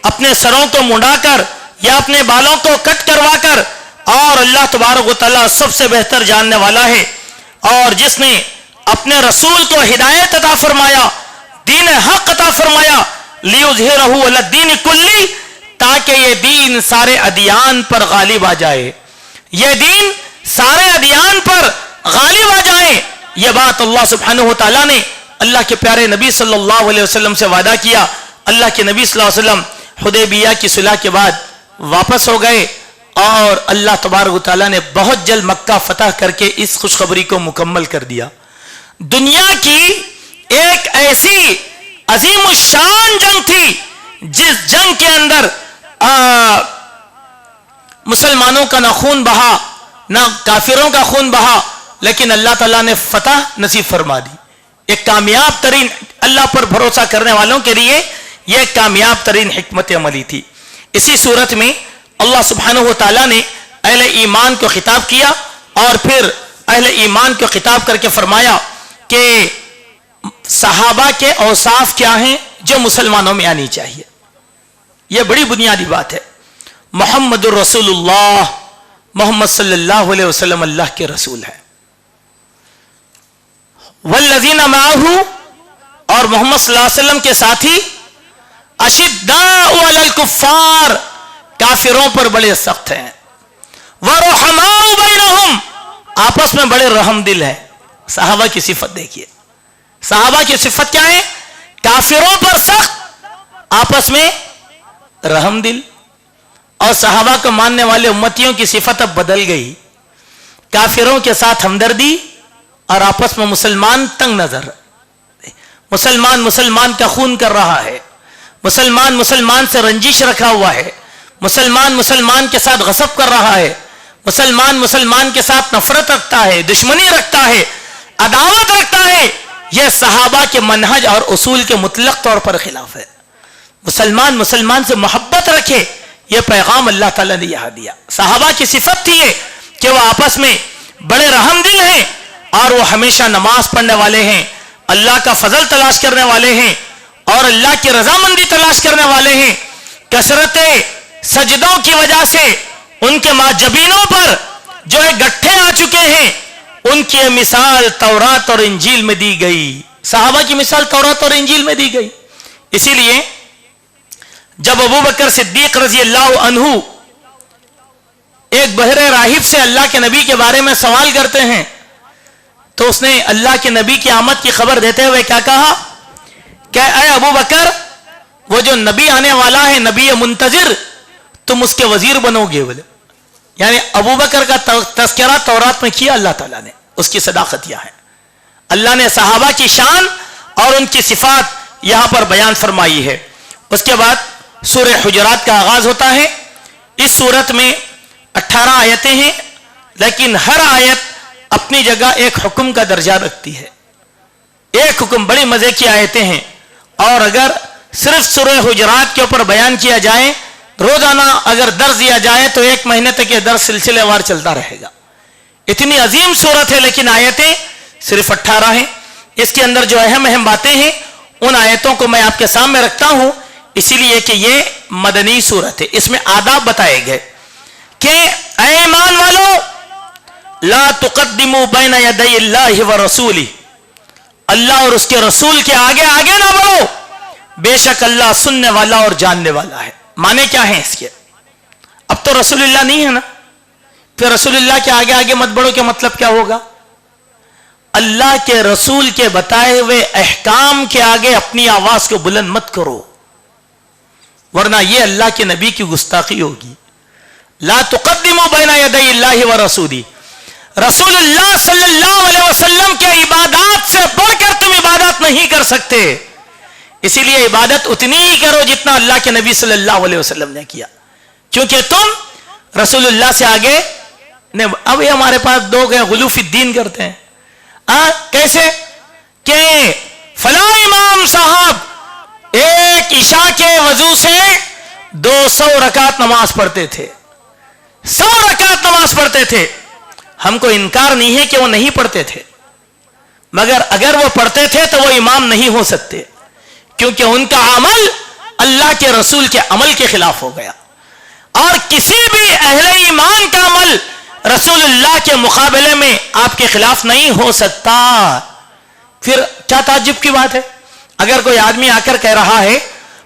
اپنے سروں کو منڈا کر یا اپنے بالوں کو کٹ کروا کر، اور اللہ تبارک و تعالیٰ سب سے بہتر جاننے والا ہے، اور جس نے اپنے رسول کو ہدایت عطا فرمایا، دین حق عطا فرمایا، لیظہرہ علی الدین کلی، تاکہ یہ دین سارے ادیان پر غالب آ جائے، یہ دین سارے ادیان پر غالب آ جائے۔ یہ بات اللہ سبحانہ و تعالیٰ نے اللہ کے پیارے نبی صلی اللہ علیہ وسلم سے وعدہ کیا۔ اللہ کے نبی صلی اللہ علیہ وسلم حدیبیہ کی صلح کے بعد واپس ہو گئے اور اللہ تبارک و تعالیٰ نے بہت جلد مکہ فتح کر کے اس خوشخبری کو مکمل کر دیا۔ دنیا کی ایک ایسی عظیم الشان جنگ تھی جس جنگ کے اندر مسلمانوں کا نہ خون بہا نہ کافروں کا خون بہا، لیکن اللہ تعالیٰ نے فتح نصیب فرما دی۔ ایک کامیاب ترین، اللہ پر بھروسہ کرنے والوں کے لیے یہ کامیاب ترین حکمت عملی تھی۔ اسی صورت میں اللہ سبحانہ و تعالیٰ نے اہل ایمان کو خطاب کیا اور پھر اہل ایمان کو خطاب کر کے فرمایا کہ صحابہ کے اوصاف کیا ہیں جو مسلمانوں میں آنی چاہیے۔ یہ بڑی بنیادی بات ہے۔ محمد الرسول اللہ، محمد صلی اللہ علیہ وسلم اللہ کے رسول ہے۔ والذین معہ، اور محمد صلی اللہ علیہ وسلم کے ساتھی، اشداء علی الکفار، کافروں پر بڑے سخت ہیں، ورحماء بینہم، آپس میں بڑے رحم دل ہیں۔ صحابہ کی صفت دیکھیے، صحابہ کی صفت کیا ہے؟ کافروں پر سخت، آپس میں رحم دل۔ اور صحابہ کو ماننے والے امتیوں کی صفت اب بدل گئی، کافروں کے ساتھ ہمدردی اور آپس میں مسلمان تنگ نظر، مسلمان کا خون کر رہا ہے، مسلمان سے رنجش رکھا ہوا ہے، مسلمان کے ساتھ غصب کر رہا ہے، مسلمان کے ساتھ نفرت رکھتا ہے، دشمنی رکھتا ہے، عداوت رکھتا ہے۔ یہ صحابہ کے منہج اور اصول کے مطلق طور پر خلاف ہے۔ مسلمان سے محبت رکھے، یہ پیغام اللہ تعالیٰ نے یہاں دیا۔ صحابہ کی صفت تھی یہ کہ وہ آپس میں بڑے رحم دل ہیں اور وہ ہمیشہ نماز پڑھنے والے ہیں، اللہ کا فضل تلاش کرنے والے ہیں اور اللہ کی رضامندی تلاش کرنے والے ہیں۔ کثرت سجدوں کی وجہ سے ان کے جبینوں پر جو ہے گٹھے آ چکے ہیں، ان کی مثال تورات اور انجیل میں دی گئی۔ صحابہ کی مثال تورات اور انجیل میں دی گئی۔ اسی لیے جب ابو بکر صدیق رضی اللہ عنہ ایک بہرے راہب سے اللہ کے نبی کے بارے میں سوال کرتے ہیں تو اس نے اللہ کے نبی کی آمد کی خبر دیتے ہوئے کیا کہا کہ اے ابو بکر وہ جو نبی آنے والا ہے نبی منتظر تم اس کے وزیر بنو گے بولے. یعنی ابو بکر کا تذکرہ تورات میں کیا اللہ تعالیٰ نے, اس کی صداقت یہ ہے. اللہ نے صحابہ کی شان اور ان کی صفات یہاں پر بیان فرمائی ہے. اس کے بعد سورہ حجرات کا آغاز ہوتا ہے. اس سورت میں 18 آیتیں ہیں لیکن ہر آیت اپنی جگہ ایک حکم کا درجہ رکھتی ہے. ایک حکم, بڑی مزے کی آیتیں ہیں, اور اگر صرف سورہ حجرات کے اوپر بیان کیا جائے, روزانہ اگر درس دیا جائے تو 1 مہینے تک یہ درس سلسلے وار چلتا رہے گا. اتنی عظیم سورت ہے لیکن آیتیں صرف 18 ہیں. اس کے اندر جو اہم باتیں ہیں ان آیتوں کو میں آپ کے سامنے رکھتا ہوں, اسی لیے کہ یہ مدنی سورت ہے. اس میں آداب بتائے گئے کہ اے ایمان والو لا تقدموا بین یدی اللہ ورسولہ, اللہ اور اس کے رسول کے آگے آگے نہ بڑھو, بے شک اللہ سننے والا اور جاننے والا ہے. معنی کیا ہے اس کے؟ اب تو رسول اللہ نہیں ہے نا, پھر رسول اللہ کے آگے آگے مت بڑھو, کیا مطلب کیا ہوگا؟ اللہ کے رسول کے بتائے ہوئے احکام کے آگے اپنی آواز کو بلند مت کرو, ورنہ یہ اللہ کے نبی کی گستاخی ہوگی. لا تقدموا بین یدی اللہ ورسولہ, رسول اللہ صلی اللہ علیہ وسلم کے عبادات سے بڑھ کر تم عبادت نہیں کر سکتے. اسی لیے عبادت اتنی ہی کرو جتنا اللہ کے نبی صلی اللہ علیہ وسلم نے کیا, کیونکہ تم رسول اللہ سے آگے اب یہ ہمارے پاس لوگ ہیں غلو فی الدین کرتے ہیں. کیسے کہ فلاں امام صاحب ایک عشاء کے وضو سے 200 رکعت نماز پڑھتے تھے, 100 رکعت نماز پڑھتے تھے. ہم کو انکار نہیں ہے کہ وہ نہیں پڑھتے تھے, مگر اگر وہ پڑھتے تھے تو وہ امام نہیں ہو سکتے, کیونکہ ان کا عمل اللہ کے رسول کے عمل کے خلاف ہو گیا. اور کسی بھی اہل ایمان کا عمل رسول اللہ کے مقابلے میں آپ کے خلاف نہیں ہو سکتا. پھر کیا تعجب کی بات ہے اگر کوئی آدمی آ کر کہہ رہا ہے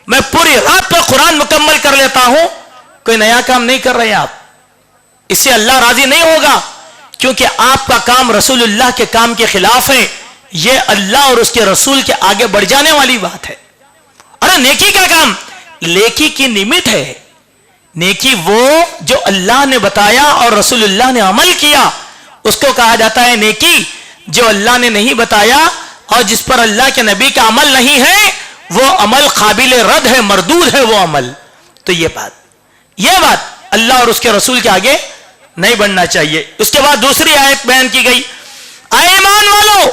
میں پوری رات پہ قرآن مکمل کر لیتا ہوں, کوئی نیا کام نہیں کر رہے آپ, اس سے اللہ راضی نہیں ہوگا, کیونکہ آپ کا کام رسول اللہ کے کام کے خلاف ہے. یہ اللہ اور اس کے رسول کے آگے بڑھ جانے والی بات ہے. ارے نیکی کا کام نیکی کی نمت ہے. نیکی وہ جو اللہ نے بتایا اور رسول اللہ نے عمل کیا, اس کو کہا جاتا ہے نیکی. جو اللہ نے نہیں بتایا اور جس پر اللہ کے نبی کا عمل نہیں ہے وہ عمل قابل رد ہے, مردود ہے وہ عمل. تو یہ بات اللہ اور اس کے رسول کے آگے نہیں بڑھنا چاہیے. اس کے بعد دوسری آیت بیان کی گئی, اے ایمان والو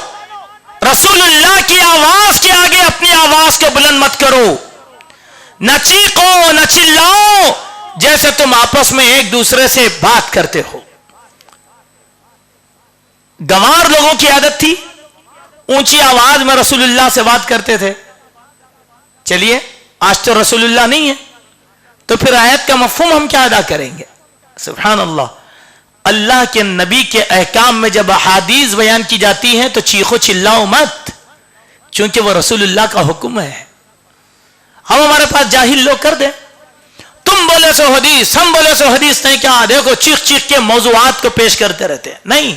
رسول اللہ کی آواز کے آگے اپنی آواز کو بلند مت کرو, نہ چیخو نہ چلاؤ جیسے تم آپس میں ایک دوسرے سے بات کرتے ہو. گنوار لوگوں کی عادت تھی, اونچی آواز میں رسول اللہ سے بات کرتے تھے. چلیے آج تو رسول اللہ نہیں ہے, تو پھر آیت کا مفہوم ہم کیا ادا کریں گے؟ سبحان اللہ. اللہ کے نبی کے احکام میں جب احادیث بیان کی جاتی ہیں تو چیخو چلاؤ مت, کیونکہ وہ رسول اللہ کا حکم ہے. ہم ہمارے پاس جاہل لوگ کر دیں, تم بولے سو حدیث, ہم بولے سو حدیث نہیں, کیا دیکھو چیخ چیخ کے موضوعات کو پیش کرتے رہتے ہیں. نہیں,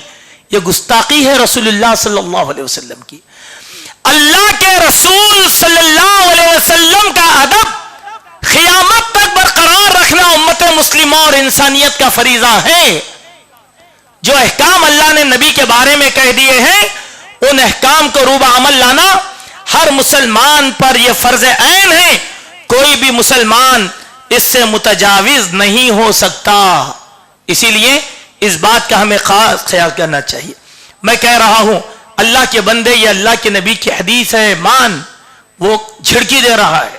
یہ گستاخی ہے رسول اللہ صلی اللہ علیہ وسلم کی. اللہ کے رسول صلی اللہ علیہ وسلم کا ادب قیامت تک برقرار رکھنا امت مسلمہ اور انسانیت کا فریضہ ہے. جو احکام اللہ نے نبی کے بارے میں کہہ دیے ہیں ان احکام کو روبہ عمل لانا ہر مسلمان پر یہ فرض عین ہے. کوئی بھی مسلمان اس سے متجاوز نہیں ہو سکتا. اسی لیے اس بات کا ہمیں خاص خیال کرنا چاہیے. میں کہہ رہا ہوں اللہ کے بندے, یہ اللہ کے نبی کی حدیث ہے مان, وہ جھڑکی دے رہا ہے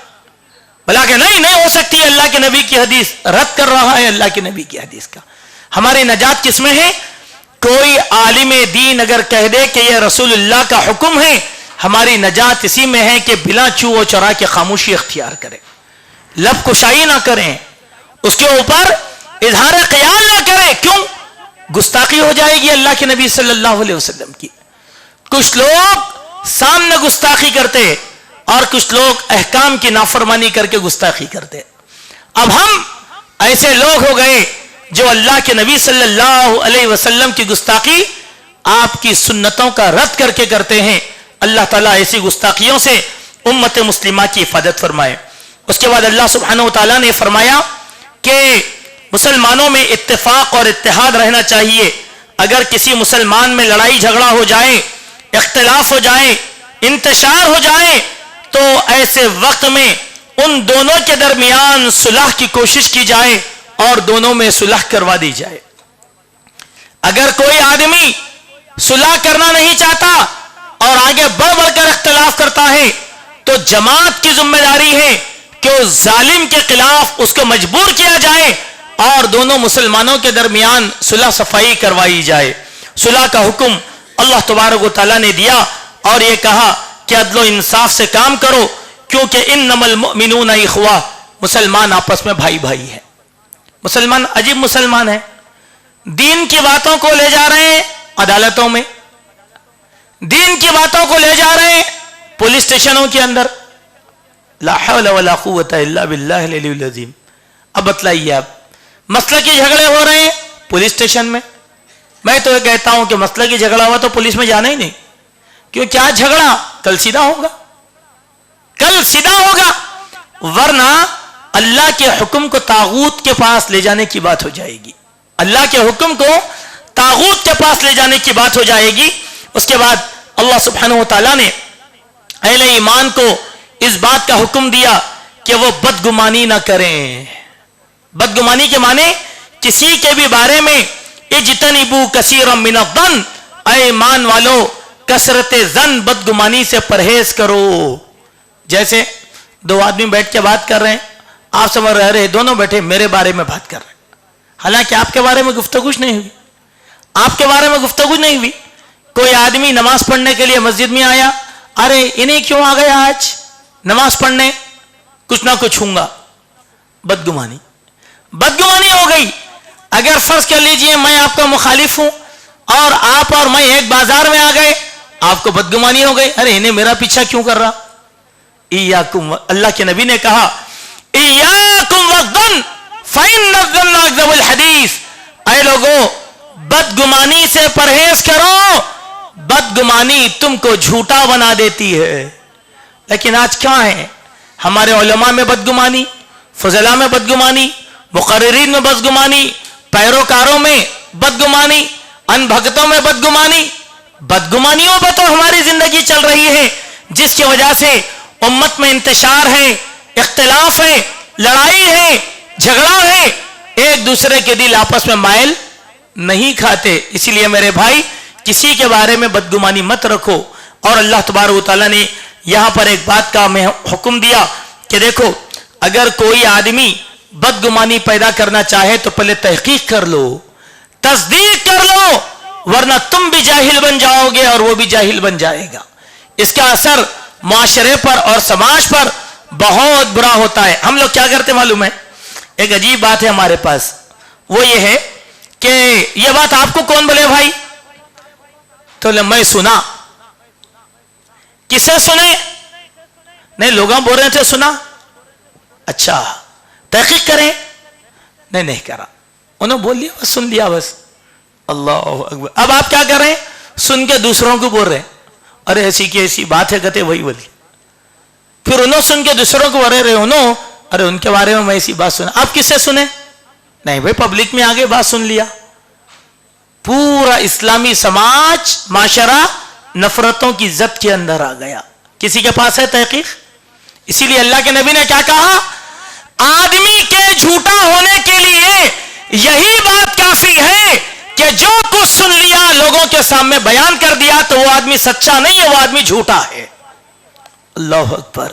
بلا کہ نہیں ہو سکتی اللہ کے نبی کی حدیث, رد کر رہا ہے اللہ کے نبی کی حدیث کا. ہماری نجات کس میں ہے؟ کوئی عالم دین اگر کہہ دے کہ یہ رسول اللہ کا حکم ہے, ہماری نجات اسی میں ہے کہ بلا چو و چرا کے خاموشی اختیار کریں, لب کشائی نہ کریں, اس کے اوپر اظہار خیال نہ کریں. کیوں؟ گستاخی ہو جائے گی اللہ کے نبی صلی اللہ علیہ وسلم کی. کچھ لوگ سامنے گستاخی کرتے اور کچھ لوگ احکام کی نافرمانی کر کے گستاخی کرتے. اب ہم ایسے لوگ ہو گئے جو اللہ کے نبی صلی اللہ علیہ وسلم کی گستاخی آپ کی سنتوں کا رد کر کے کرتے ہیں. اللہ تعالیٰ ایسی گستاخیوں سے امت مسلمہ کی حفاظت فرمائے. اس کے بعد اللہ سبحانہ وتعالیٰ نے فرمایا کہ مسلمانوں میں اتفاق اور اتحاد رہنا چاہیے. اگر کسی مسلمان میں لڑائی جھگڑا ہو جائے، اختلاف ہو جائے، انتشار ہو جائے، تو ایسے وقت میں ان دونوں کے درمیان صلح کی کوشش کی جائے اور دونوں میں صلح کروا دی جائے. اگر کوئی آدمی صلح کرنا نہیں چاہتا اور آگے بڑھ بڑھ کر اختلاف کرتا ہے تو جماعت کی ذمہ داری ہے کہ اس ظالم کے خلاف اس کو مجبور کیا جائے اور دونوں مسلمانوں کے درمیان صلح صفائی کروائی جائے. صلح کا حکم اللہ تبارک و تعالیٰ نے دیا اور یہ کہا کہ عدل و انصاف سے کام کرو، کیونکہ انما المؤمنون اخوہ، مسلمان آپس میں بھائی بھائی ہیں. مسلمان عجیب مسلمان ہیں، دین کی باتوں کو لے جا رہے ہیں عدالتوں میں، دین کی باتوں کو لے جا رہے ہیں پولیس اسٹیشنوں کے اندر. لا حول ولا قوت الا باللہ العلی العظیم. اب بتلائیے آپ، مسئلہ کے جھگڑے ہو رہے ہیں پولیس اسٹیشن میں. میں تو یہ کہتا ہوں کہ مسئلہ کی جھگڑا ہوا تو پولیس میں جانا ہی نہیں، کیوں کیا جھگڑا کل سیدھا ہوگا، کل سیدھا ہوگا، ورنہ اللہ کے حکم کو طاغوت کے پاس لے جانے کی بات ہو جائے گی. اللہ کے حکم کو طاغوت کے پاس لے جانے کی بات ہو جائے گی. اس کے بعد اللہ سبحانہ و تعالیٰ نے اہل ایمان کو اس بات کا حکم دیا کہ وہ بدگمانی نہ کریں. بدگمانی کے معنی کسی کے بھی بارے میں اجتنبوا کثیرا من الظن، اے ایمان والو کثرت ظن بدگمانی سے پرہیز کرو. جیسے دو آدمی بیٹھ کے بات کر رہے ہیں، آپ سمجھ رہے دونوں بیٹھے میرے بارے میں بات کر رہے ہیں، حالانکہ آپ کے بارے میں گفتگو نہیں ہوئی، آپ کے بارے میں گفتگو نہیں ہوئی. کوئی آدمی نماز پڑھنے کے لیے مسجد میں آیا، ارے انہیں کیوں آ گیا آج نماز پڑھنے، کچھ نہ کچھ ہوں گا. بدگمانی بدگمانی ہو گئی. اگر فرض کر لیجئے میں آپ کا مخالف ہوں اور آپ اور میں ایک بازار میں آ گئے، آپ کو بدگمانی ہو گئی، ارے انہیں میرا پیچھا کیوں کر رہا. اللہ کے نبی نے کہا ایاکم والظن فإن الظن اکذب الحدیث، اے لوگوں بدگمانی سے پرہیز کرو، بدگمانی تم کو جھوٹا بنا دیتی ہے. لیکن آج کیا ہے، ہمارے علماء میں بدگمانی، فضلاء میں بدگمانی، مقررین میں بدگمانی، پیروکاروں میں بدگمانی، ان بھگتوں میں بدگمانی. بدگمانیوں پہ تو ہماری زندگی چل رہی ہے، جس کی وجہ سے امت میں انتشار ہے، اختلاف ہے، لڑائی ہے، جھگڑا ہے، ایک دوسرے کے دل آپس میں مائل نہیں کھاتے. اسی لیے میرے بھائی کسی کے بارے میں بدگمانی مت رکھو. اور اللہ تبارک و تعالیٰ نے یہاں پر ایک بات کا ہمیں حکم دیا کہ دیکھو اگر کوئی آدمی بدگمانی پیدا کرنا چاہے تو پہلے تحقیق کر لو، تصدیق کر لو، ورنہ تم بھی جاہل بن جاؤ گے اور وہ بھی جاہل بن جائے گا. اس کا اثر معاشرے پر اور سماج پر بہت برا ہوتا ہے. ہم لوگ کیا کرتے معلوم ہے، ایک عجیب بات ہے ہمارے پاس، وہ یہ ہے کہ یہ بات آپ کو کون بولے بھائی، تو میں سنا. کسے سنے؟ نہیں لوگوں بول رہے تھے سنا. اچھا تحقیق کریں؟ نہیں کرا، انہوں بول لیا بس، سن لیا بس. اللہ اکبر. اب آپ کیا کر رہے ہیں، سن کے دوسروں کو بول رہے ہیں، ارے ایسی کی ایسی بات ہے، کہتے وہی بولی. پھر انہوں سن کے دوسروں کو بول رہے انہوں، ارے ان کے بارے میں میں ایسی بات سنا. آپ کس سے سنے؟ نہیں بھائی پبلک میں آگے بات سن لیا. پورا اسلامی سماج معاشرہ نفرتوں کی زد کے اندر آ گیا. کسی کے پاس ہے تحقیق؟ اسی لیے اللہ کے نبی نے کیا کہا، آدمی کے جھوٹا ہونے کے لیے یہی بات کافی ہے کہ جو کچھ سن لیا لوگوں کے سامنے بیان کر دیا تو وہ آدمی سچا نہیں ہے، وہ آدمی جھوٹا ہے. اللہ اکبر.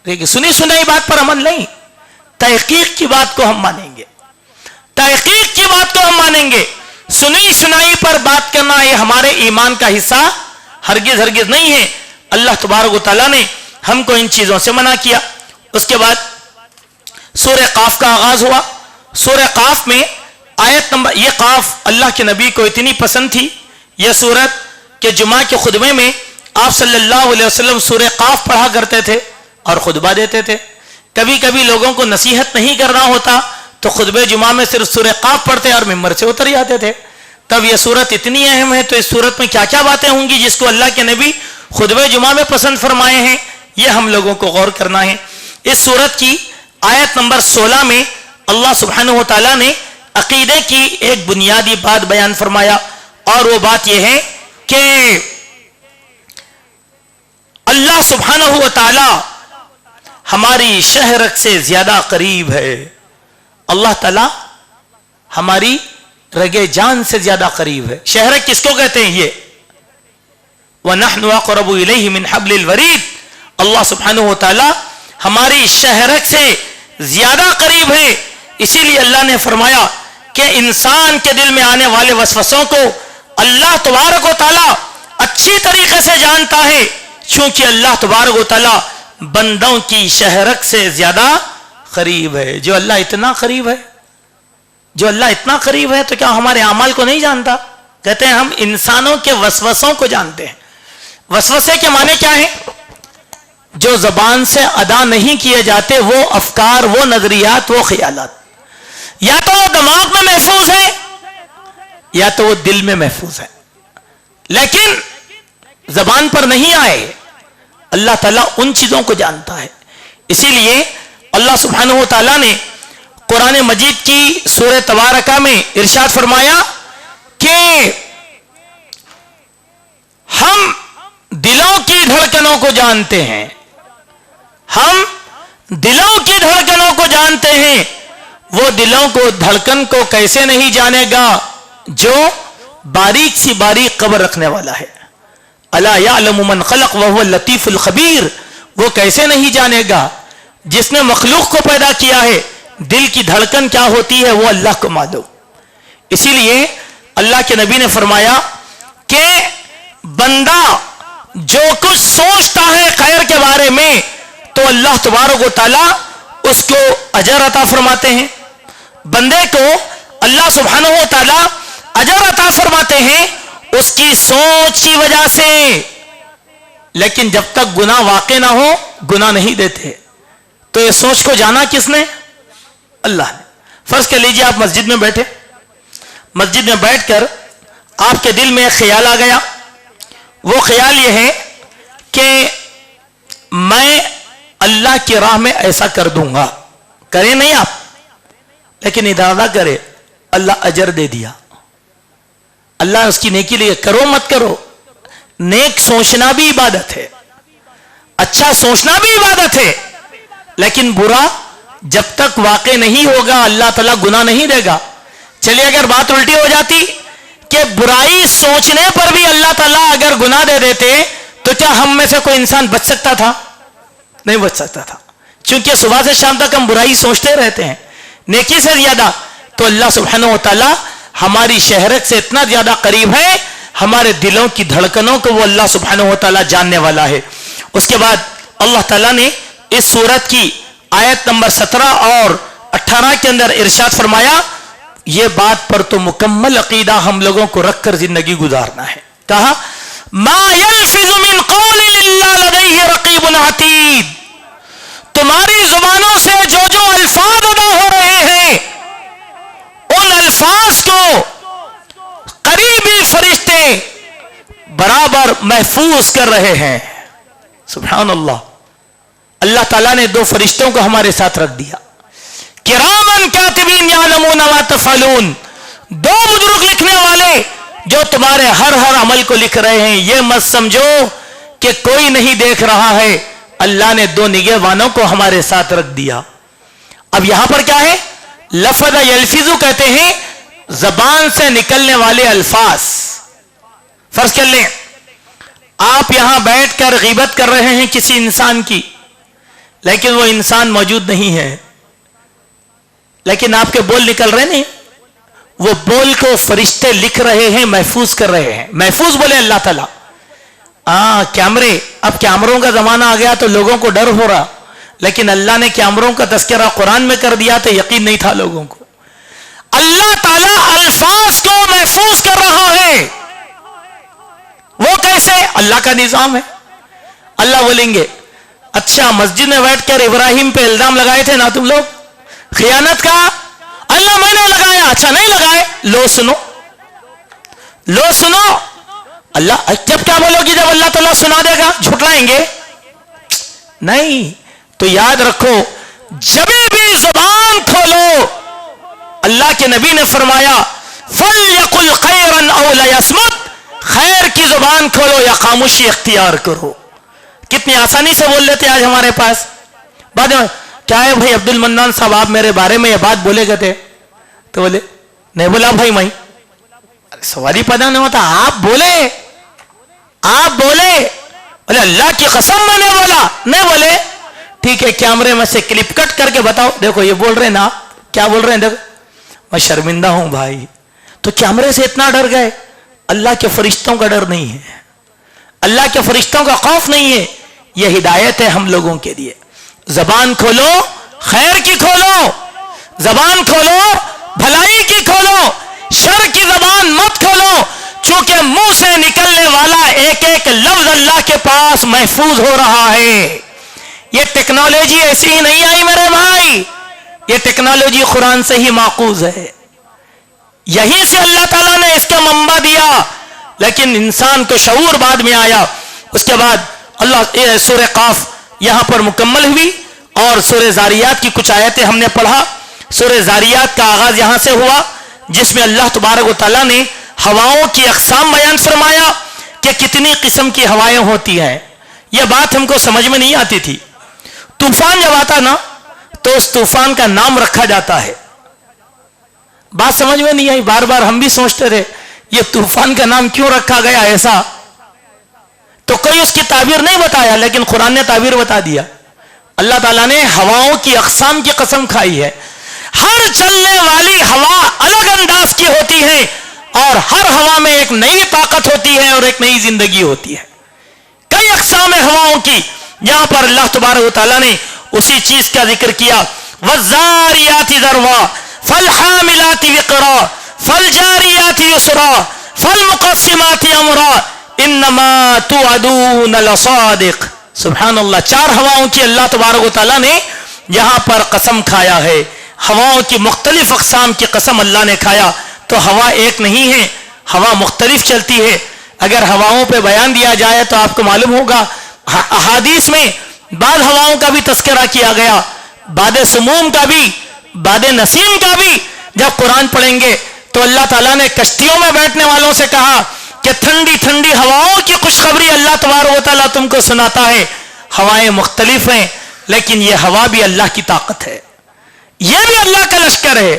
لیکن سنی سنائی بات پر عمل نہیں، تحقیق کی بات کو ہم مانیں گے، تحقیق کی بات کو ہم مانیں گے. سنی سنائی پر بات کرنا یہ ہمارے ایمان کا حصہ ہرگز ہرگز نہیں ہے. اللہ تبارک و تعالیٰ نے ہم کو ان چیزوں سے منع کیا. اس کے بعد سورہ قاف کا آغاز ہوا. سورہ قاف میں آیت نمبر، یہ قاف اللہ کے نبی کو اتنی پسند تھی یہ سورت کہ جمعہ کے خطبے میں آپ صلی اللہ علیہ وسلم سورہ قاف پڑھا کرتے تھے اور خطبہ دیتے تھے. کبھی کبھی لوگوں کو نصیحت نہیں کرنا ہوتا تو خطبہ جمعہ میں صرف سورہ قاف پڑھتے اور ممبر سے اتر جاتے تھے. تب یہ صورت اتنی اہم ہے تو اس صورت میں کیا کیا باتیں ہوں گی جس کو اللہ کے نبی خطبہ جمعہ میں پسند فرمائے ہیں, یہ ہم لوگوں کو غور کرنا ہے. اس صورت کی آیت نمبر 16 میں اللہ سبحانہ و تعالیٰ نے عقیدے کی ایک بنیادی بات بیان فرمایا, اور وہ بات یہ ہے کہ اللہ سبحانہ و تعالیٰ ہماری شہرک سے زیادہ قریب ہے. اللہ تعالیٰ ہماری رگے جان سے زیادہ قریب ہے. شہرک کس کو کہتے ہیں؟ یہ وَنَحْنُ أَقْرَبُ إِلَيْهِ مِنْ حَبْلِ الْوَرِيدِ. اللہ سبحانہ و تعالیٰ ہماری شہرک سے زیادہ قریب ہے. اسی لیے اللہ نے فرمایا کہ انسان کے دل میں آنے والے وسوسوں کو اللہ تبارک و تعالیٰ اچھی طریقے سے جانتا ہے, چونکہ اللہ تبارک و تعالیٰ بندوں کی شہرک سے زیادہ قریب ہے. جو اللہ اتنا قریب ہے, جو اللہ اتنا قریب ہے تو کیا ہمارے اعمال کو نہیں جانتا؟ کہتے ہیں ہم انسانوں کے وسوسوں کو جانتے ہیں. وسوسے کے معنی کیا ہیں؟ جو زبان سے ادا نہیں کیے جاتے, وہ افکار, وہ نظریات, وہ خیالات, یا تو وہ دماغ میں محفوظ ہے یا تو وہ دل میں محفوظ ہے, لیکن زبان پر نہیں آئے. اللہ تعالیٰ ان چیزوں کو جانتا ہے. اسی لیے اللہ سبحانہ و تعالیٰ نے قرآن مجید کی سورہ تبارکہ میں ارشاد فرمایا کہ ہم دلوں کی دھڑکنوں کو جانتے ہیں. ہم دلوں کی دھڑکنوں کو جانتے ہیں. وہ دلوں کو دھڑکن کو کیسے نہیں جانے گا جو باریک سی باریک خبر رکھنے والا ہے. الا یعلم من خلق وهو اللطیف الخبیر. وہ کیسے نہیں جانے گا جس نے مخلوق کو پیدا کیا ہے. دل کی دھڑکن کیا ہوتی ہے وہ اللہ کو معلوم. اسی لیے اللہ کے نبی نے فرمایا کہ بندہ جو کچھ سوچتا ہے خیر کے بارے میں تو اللہ تبارک و تعالیٰ اس کو اجر عطا فرماتے ہیں. بندے کو اللہ سبحانہ و تعالیٰ اجر عطا فرماتے ہیں اس کی سوچ کی وجہ سے, لیکن جب تک گناہ واقع نہ ہو گناہ نہیں دیتے. تو یہ سوچ کو جانا کس نے؟ اللہ نے. فرض کر لیجیے آپ مسجد میں بیٹھے, مسجد میں بیٹھ کر آپ کے دل میں ایک خیال آ گیا. وہ خیال یہ ہے کہ میں اللہ کی راہ میں ایسا کر دوں گا. کریں نہیں آپ, لیکن ارادہ کرے, اللہ اجر دے دیا. اللہ اس کی نیکی لیے کرو مت کرو. نیک سوچنا بھی عبادت ہے, اچھا سوچنا بھی عبادت ہے, لیکن برا جب تک واقع نہیں ہوگا اللہ تعالیٰ گناہ نہیں دے گا. چلیے اگر بات الٹی ہو جاتی کہ برائی سوچنے پر بھی اللہ تعالیٰ اگر گناہ دے دیتے تو کیا ہم میں سے کوئی انسان بچ سکتا تھا؟ نہیں بچ سکتا تھا, چونکہ صبح سے شام تک ہم برائی سوچتے رہتے ہیں نیکی سے زیادہ. تو اللہ سبحانہ و تعالیٰ ہماری شہرت سے اتنا زیادہ قریب ہے, ہمارے دلوں کی دھڑکنوں کو وہ اللہ سبحانہ و تعالیٰ جاننے والا ہے. اس کے بعد اللہ تعالیٰ نے اس سورت کی آیت نمبر 17 اور 18 کے اندر ارشاد فرمایا, یہ بات پر تو مکمل عقیدہ ہم لوگوں کو رکھ کر زندگی گزارنا ہے. کہا ما یلفظ من قول الا لدیہ رقیب عتید. تمہاری زبانوں سے جو جو الفاظ ادا ہو رہے ہیں ان الفاظ کو قریبی فرشتے برابر محفوظ کر رہے ہیں. سبحان اللہ. اللہ تعالیٰ نے 2 فرشتوں کو ہمارے ساتھ رکھ دیا, کرامن کاتبین یعلمون ما تفعلون. 2 بزرگ لکھنے والے جو تمہارے ہر عمل کو لکھ رہے ہیں. یہ مت سمجھو کہ کوئی نہیں دیکھ رہا ہے, اللہ نے 2 نگہبانوں کو ہمارے ساتھ رکھ دیا. اب یہاں پر کیا ہے؟ لفظ یلفظو کہتے ہیں زبان سے نکلنے والے الفاظ. فرض کر لیں آپ یہاں بیٹھ کر غیبت کر رہے ہیں کسی انسان کی, لیکن وہ انسان موجود نہیں ہے, لیکن آپ کے بول نکل رہے نہیں. وہ بول کو فرشتے لکھ رہے ہیں, محفوظ کر رہے ہیں. محفوظ بولے اللہ تعالیٰ. کیمرے, اب کیمروں کا زمانہ آ گیا تو لوگوں کو ڈر ہو رہا, لیکن اللہ نے کیمروں کا تذکرہ قرآن میں کر دیا تو یقین نہیں تھا لوگوں کو. اللہ تعالیٰ الفاظ کو محفوظ کر رہا ہے. وہ کیسے؟ اللہ کا نظام ہے. اللہ بولیں گے اچھا مسجد میں بیٹھ کر ابراہیم پہ الزام لگائے تھے نا تم لوگ خیانت کا؟ اللہ میں نے لگایا. اچھا نہیں لگائے, لو سنو لو سنو. اللہ جب کیا بولو گی جب اللہ تعالیٰ سنا دے گا جھٹلائیں گے نہیں. تو یاد رکھو جب بھی زبان کھولو اللہ کے نبی نے فرمایا فَلْيَقُلْ خَيْرًا أَوْ لَيَصْمُتْ, خیر کی زبان کھولو یا خاموشی اختیار کرو. کتنی آسانی سے بول لیتے آج ہمارے پاس. بعد میں کیا ہے بھائی عبد المنان صاحب آپ میرے بارے میں یہ بات بولے گئے تھے, تو بولے نہیں بولا بھائی میں. سوال ہی پیدا نہیں ہوتا, آپ بولے بولے اللہ کی قسم میں نے بولا, نہیں بولے ٹھیک ہے کیمرے میں سے کلپ کٹ کر کے بتاؤ, دیکھو یہ بول رہے نا, کیا بول رہے ہیں دیکھو میں شرمندہ ہوں بھائی. تو کیمرے سے اتنا ڈر گئے, اللہ کے فرشتوں کا ڈر نہیں ہے, اللہ کے فرشتوں کا خوف نہیں ہے. یہ ہدایت ہے ہم لوگوں کے لیے. زبان کھولو خیر کی کھولو, زبان کھولو بھلائی کی کھولو, شر کی زبان مت کھولو, چونکہ منہ سے نکلنے والا ایک ایک لفظ اللہ کے پاس محفوظ ہو رہا ہے. یہ ٹیکنالوجی ایسی ہی نہیں آئی میرے بھائی, یہ ٹیکنالوجی قرآن سے ہی ماخوذ ہے. یہیں سے اللہ تعالیٰ نے اس کا منبع دیا, لیکن انسان کو شعور بعد میں آیا. اس کے بعد اللہ سورہ قاف یہاں پر مکمل ہوئی اور سورہ زاریات کی کچھ آیتیں ہم نے پڑھا. سورہ زاریات کا آغاز یہاں سے ہوا جس میں اللہ تبارک و تعالیٰ نے ہواؤں کی اقسام بیان فرمایا کہ کتنی قسم کی ہوائیں ہوتی ہیں. یہ بات ہم کو سمجھ میں نہیں آتی تھی. طوفان جب آتا نا تو اس طوفان کا نام رکھا جاتا ہے. بات سمجھ میں نہیں آئی, بار بار ہم بھی سوچتے رہے یہ طوفان کا نام کیوں رکھا گیا ایسا, تو کوئی اس کی تعبیر نہیں بتایا, لیکن قرآن نے تعبیر بتا دیا. اللہ تعالیٰ نے ہواؤں کی اقسام کی قسم کھائی ہے. ہر چلنے والی ہوا الگ انداز کی ہوتی ہے اور ہر ہوا میں ایک نئی طاقت ہوتی ہے اور ایک نئی زندگی ہوتی ہے. کئی اقسام ہواؤں کی یہاں پر اللہ تبارک و تعالیٰ نے اسی چیز کا ذکر کیا. وَالزَّارِيَاتِ ذَرْوًا فَالْحَامِلَاتِ وِقْرًا فَالْجَارِيَاتِ يُسْرًا فَالْمُقَسِّمَاتِ أَمْرًا انما توعدون لصادق. سبحان اللہ, چار ہواؤں کی اللہ تبارک و تعالیٰ نے یہاں پر قسم کھایا ہے. ہواؤں کی مختلف اقسام کی قسم اللہ نے کھایا. تو ہوا ایک نہیں ہے, ہوا مختلف چلتی ہے. اگر ہواؤں پہ بیان دیا جائے تو آپ کو معلوم ہوگا احادیث میں بعض ہواؤں کا بھی تذکرہ کیا گیا, باد سموم کا بھی, باد نسیم کا بھی. جب قرآن پڑھیں گے تو اللہ تعالیٰ نے کشتیوں میں بیٹھنے والوں سے کہا کہ ٹھنڈی ٹھنڈی ہواؤں کی خوشخبری اللہ تبارک و تعالیٰ تم کو سناتا ہے. ہوائیں مختلف ہیں لیکن یہ ہوا بھی اللہ کی طاقت ہے, یہ بھی اللہ کا لشکر ہے,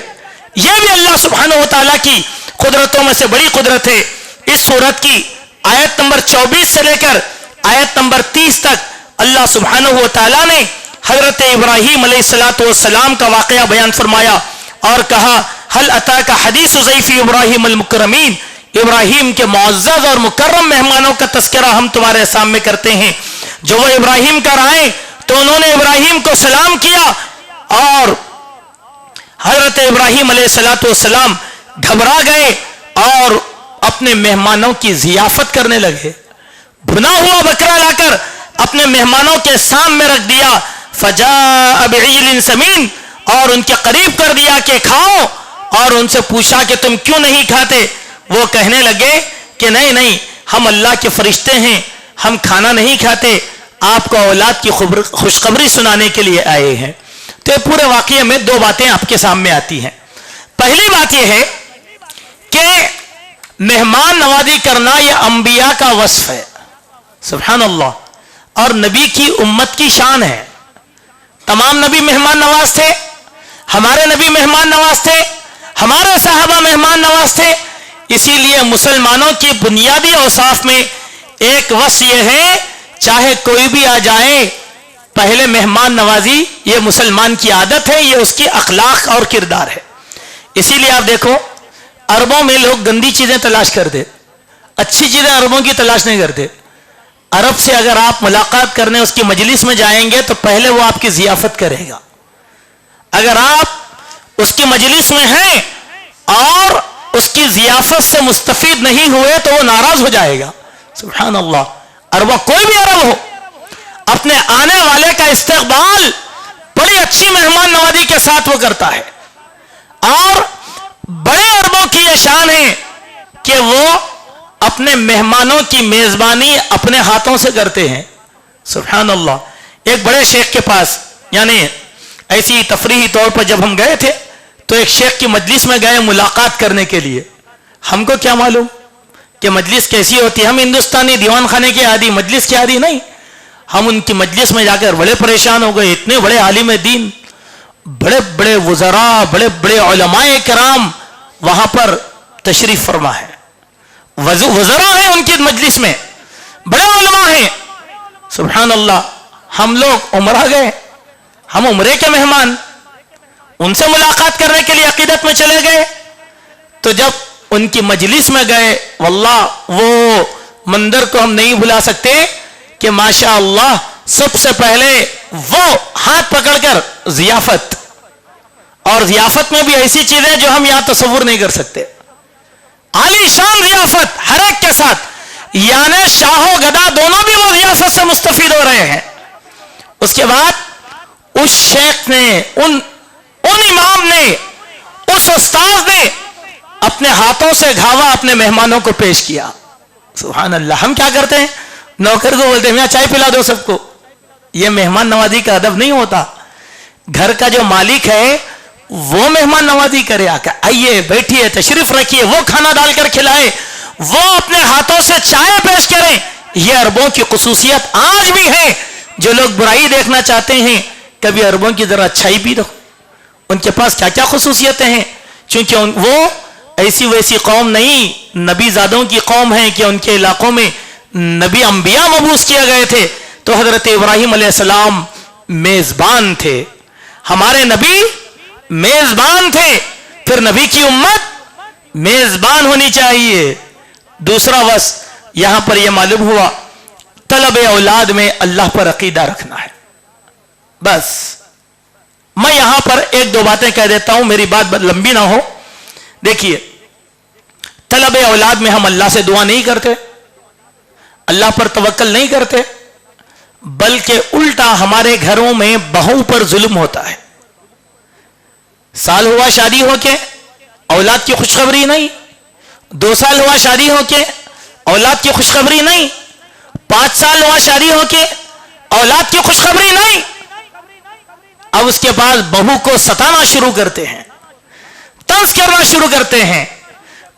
یہ بھی اللہ سبحانہ و تعالیٰ کی قدرتوں میں سے بڑی قدرت ہے. اس سورت کی آیت نمبر 24 سے لے کر آیت نمبر 30 تک اللہ سبحانہ و تعالیٰ نے حضرت ابراہیم علیہ السلام کا واقعہ بیان فرمایا اور کہا هل اتاک حدیث ضیف ابراہیم المکرمین, ابراہیم کے معزز اور مکرم مہمانوں کا تذکرہ ہم تمہارے سامنے کرتے ہیں. جو وہ ابراہیم کا آئے تو انہوں نے ابراہیم کو سلام کیا اور حضرت ابراہیم علیہ السلام گھبرا گئے اور اپنے مہمانوں کی ضیافت کرنے لگے. بھنا ہوا بکرا لا کر اپنے مہمانوں کے سامنے رکھ دیا. فجاء بعجل سمین, اور ان کے قریب کر دیا کہ کھاؤ, اور ان سے پوچھا کہ تم کیوں نہیں کھاتے. وہ کہنے لگے کہ نہیں ہم اللہ کے فرشتے ہیں, ہم کھانا نہیں کھاتے, آپ کو اولاد کی خوشخبری سنانے کے لیے آئے ہیں. تو یہ پورے واقعے میں دو باتیں آپ کے سامنے آتی ہیں. پہلی بات یہ ہے کہ مہمان نوازی کرنا یہ انبیاء کا وصف ہے. سبحان اللہ, اور نبی کی امت کی شان ہے. تمام نبی مہمان نواز تھے, ہمارے نبی مہمان نواز تھے, ہمارے صحابہ مہمان نواز تھے. اسی لیے مسلمانوں کی بنیادی اوصاف میں ایک وصف یہ ہے چاہے کوئی بھی آ جائے پہلے مہمان نوازی یہ مسلمان کی عادت ہے, یہ اس کی اخلاق اور کردار ہے. اسی لیے آپ دیکھو عربوں میں لوگ گندی چیزیں تلاش کرتے, اچھی چیزیں عربوں کی تلاش نہیں کرتے. عرب سے اگر آپ ملاقات کرنے اس کی مجلس میں جائیں گے تو پہلے وہ آپ کی ضیافت کرے گا. اگر آپ اس کی مجلس میں ہیں اور اس کی ضیافت سے مستفید نہیں ہوئے تو وہ ناراض ہو جائے گا. سبحان اللہ, عربہ کوئی بھی عرب ہو اپنے آنے والے کا استقبال بڑی اچھی مہمان نوازی کے ساتھ وہ کرتا ہے. اور بڑے عربوں کی یہ شان ہے کہ وہ اپنے مہمانوں کی میزبانی اپنے ہاتھوں سے کرتے ہیں. سبحان اللہ. ایک بڑے شیخ کے پاس یعنی ایسی تفریحی طور پر جب ہم گئے تھے تو ایک شیخ کی مجلس میں گئے ملاقات کرنے کے لیے. ہم کو کیا معلوم کہ مجلس کیسی ہوتی ہے. ہم ہندوستانی دیوان خانے کے عادی، مجلس کے عادی نہیں. ہم ان کی مجلس میں جا کر بڑے پریشان ہو گئے. اتنے بڑے عالم دین، بڑے بڑے وزراء، بڑے بڑے علماء کرام وہاں پر تشریف فرما ہے. وزراء ہیں ان کی مجلس میں، بڑے علماء ہیں. سبحان اللہ. ہم لوگ عمرہ گئے، ہم عمرے کے مہمان، ان سے ملاقات کرنے کے لیے عقیدت میں چلے گئے. تو جب ان کی مجلس میں گئے، واللہ وہ منظر کو ہم نہیں بھلا سکتے کہ ماشاء اللہ سب سے پہلے وہ ہاتھ پکڑ کر ضیافت، اور ضیافت میں بھی ایسی چیزیں جو ہم یہاں تصور نہیں کر سکتے. عالی شان ضیافت ہر ایک کے ساتھ، یعنی شاہ و گدا دونوں بھی وہ ضیافت سے مستفید ہو رہے ہیں. اس کے بعد اس شیخ نے، ان امام نے، اس استاذ نے اپنے ہاتھوں سے گھاوا اپنے مہمانوں کو پیش کیا. سبحان اللہ. ہم کیا کرتے ہیں؟ نوکر کو بولتے ہیں میاں چائے پلا دو سب کو. یہ مہمان نوازی کا ادب نہیں ہوتا. گھر کا جو مالک ہے وہ مہمان نوازی کرے، آ کر آئیے بیٹھیے تشریف رکھیے، وہ کھانا ڈال کر کھلائے، وہ اپنے ہاتھوں سے چائے پیش کریں. یہ عربوں کی خصوصیت آج بھی ہے. جو لوگ برائی دیکھنا چاہتے ہیں کبھی عربوں کی ذرا اچھائی بھی دیکھو. ان کے پاس کیا کیا خصوصیتیں ہیں. چونکہ وہ ایسی ویسی قوم نہیں، نبی زادوں کی قوم ہے کہ ان کے علاقوں میں نبی انبیاء مبعوث کیے گئے تھے. تو حضرت ابراہیم علیہ السلام میزبان تھے. ہمارے نبی میزبان تھے. پھر نبی کی امت میزبان ہونی چاہیے. دوسرا بس یہاں پر یہ معلوم ہوا طلب اولاد میں اللہ پر عقیدہ رکھنا ہے. بس میں یہاں پر ایک دو باتیں کہہ دیتا ہوں، میری بات لمبی نہ ہو. دیکھیے، طلب اولاد میں ہم اللہ سے دعا نہیں کرتے، اللہ پر توکل نہیں کرتے، بلکہ الٹا ہمارے گھروں میں بہو پر ظلم ہوتا ہے. سال ہوا شادی ہو کے اولاد کی خوشخبری نہیں، 2 سال ہوا شادی ہو کے اولاد کی خوشخبری نہیں، 5 سال ہوا شادی ہو کے اولاد کی خوشخبری نہیں. اب اس کے بعد بہو کو ستانا شروع کرتے ہیں، طنز کرنا شروع کرتے ہیں،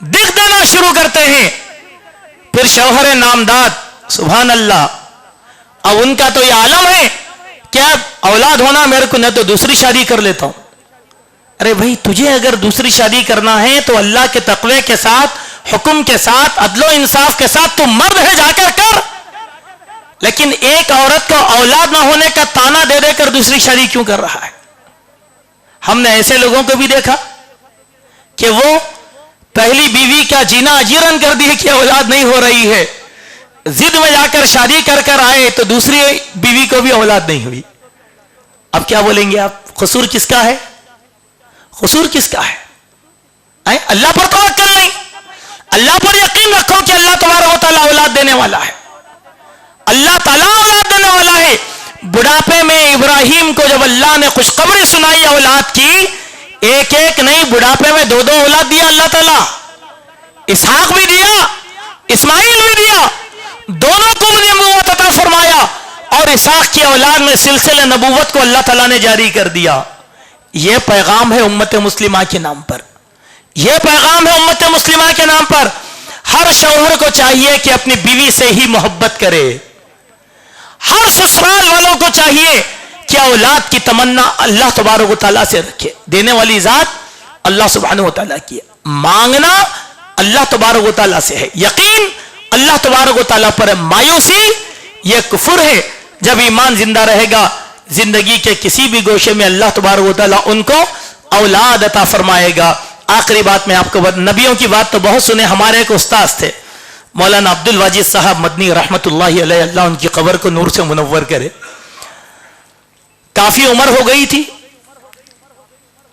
دکھ دینا شروع کرتے ہیں. پھر شوہر نامداد، سبحان اللہ، اب ان کا تو یہ عالم ہے کہ اب اولاد ہونا میرے کو، نہ تو دوسری شادی کر لیتا ہوں. ارے بھائی، تجھے اگر دوسری شادی کرنا ہے تو اللہ کے تقوی کے ساتھ، حکم کے ساتھ، عدل و انصاف کے ساتھ تو مرد ہے، جا کر کر. لیکن ایک عورت کو اولاد نہ ہونے کا تانا دے دے کر دوسری شادی کیوں کر رہا ہے؟ ہم نے ایسے لوگوں کو بھی دیکھا کہ وہ پہلی بیوی کا جینا اجیرن کر دی کہ اولاد نہیں ہو رہی ہے، ضد میں جا کر شادی کر کر آئے تو دوسری بیوی کو بھی اولاد نہیں ہوئی. اب کیا بولیں گے آپ؟ قصور کس کا ہے؟ قصور کس کا ہے؟ اللہ پر توکل نہیں. اللہ پر یقین رکھو کہ اللہ تبارک و تعالیٰ اولاد دینے والا ہے. اللہ تعالیٰ اولاد دینے والا ہے. بڑھاپے میں ابراہیم کو جب اللہ نے خوشخبری سنائی اولاد کی، ایک ایک نہیں، بڑھاپے میں 2 اولاد دیا اللہ تعالیٰ. اسحاق بھی دیا، اسماعیل بھی دیا، دونوں کو نبوت عطا فرمایا. اور اسحاق کی اولاد میں سلسلہ نبوت کو اللہ تعالیٰ نے جاری کر دیا. یہ پیغام ہے امت مسلمہ کے نام پر، یہ پیغام ہے امت مسلمہ کے نام پر. ہر شوہر کو چاہیے کہ اپنی بیوی سے ہی محبت کرے. ہر سسرال والوں کو چاہیے کہ اولاد کی تمنا اللہ تبارک و تعالیٰ سے رکھے. دینے والی ذات اللہ سبحانہ و تعالیٰ کی ہے، مانگنا اللہ تبارک و تعالیٰ سے ہے، یقین اللہ تبارک و تعالیٰ پر ہے. مایوسی یہ کفر ہے. جب ایمان زندہ رہے گا، زندگی کے کسی بھی گوشے میں اللہ تبارک و تعالیٰ ان کو اولاد عطا فرمائے گا. آخری بات میں آپ کو نبیوں کی بات تو بہت سنے. ہمارے ایک استاذ تھے مولانا عبد الواجد صاحب مدنی رحمت اللہ علیہ، اللہ ان کی قبر کو نور سے منور کرے. کافی عمر ہو گئی تھی.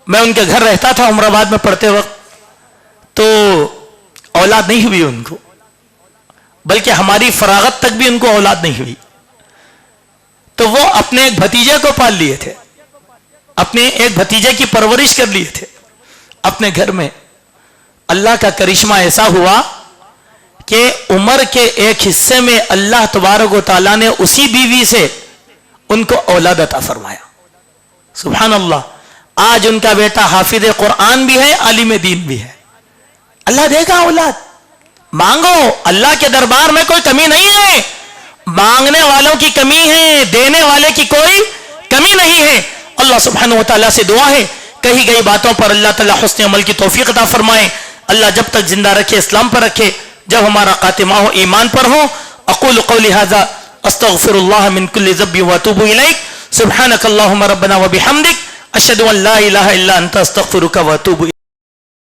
میں ان کے گھر رہتا تھا عمر آباد میں پڑھتے وقت، تو اولاد نہیں ہوئی ان کو، بلکہ ہماری فراغت تک بھی ان کو اولاد نہیں ہوئی. تو وہ اپنے ایک بھتیجے کو پال لیے تھے, اپنے ایک بھتیجے کی پرورش کر لیے تھے اپنے گھر میں. اللہ کا کرشمہ ایسا ہوا کہ عمر کے ایک حصے میں اللہ تبارک و تعالیٰ نے اسی بیوی سے ان کو اولاد عطا فرمایا. سبحان اللہ. آج ان کا بیٹا حافظ قرآن بھی ہے, عالم دین بھی ہے. اللہ دے گا اولاد. مانگو, اللہ کے دربار میں کوئی کمی نہیں ہے. مانگنے والوں کی کمی ہے, دینے والے کی کوئی کمی نہیں ہے. اللہ سبحانہ و تعالیٰ سے دعا ہے کہی گئی باتوں پر اللہ تعالیٰ حسن عمل کی توفیق عطا فرمائے. اللہ جب تک زندہ رکھے اسلام پر رکھے, جب ہمارا خاتمہ ہو ایمان پر ہو. اقول قولی ھذا استغفر اللہ من کل ذنب واتوب الیک. سبحانک اللہم ربنا وبحمدک اشہد ان لا الہ الا انت استغفرک واتوب الیک.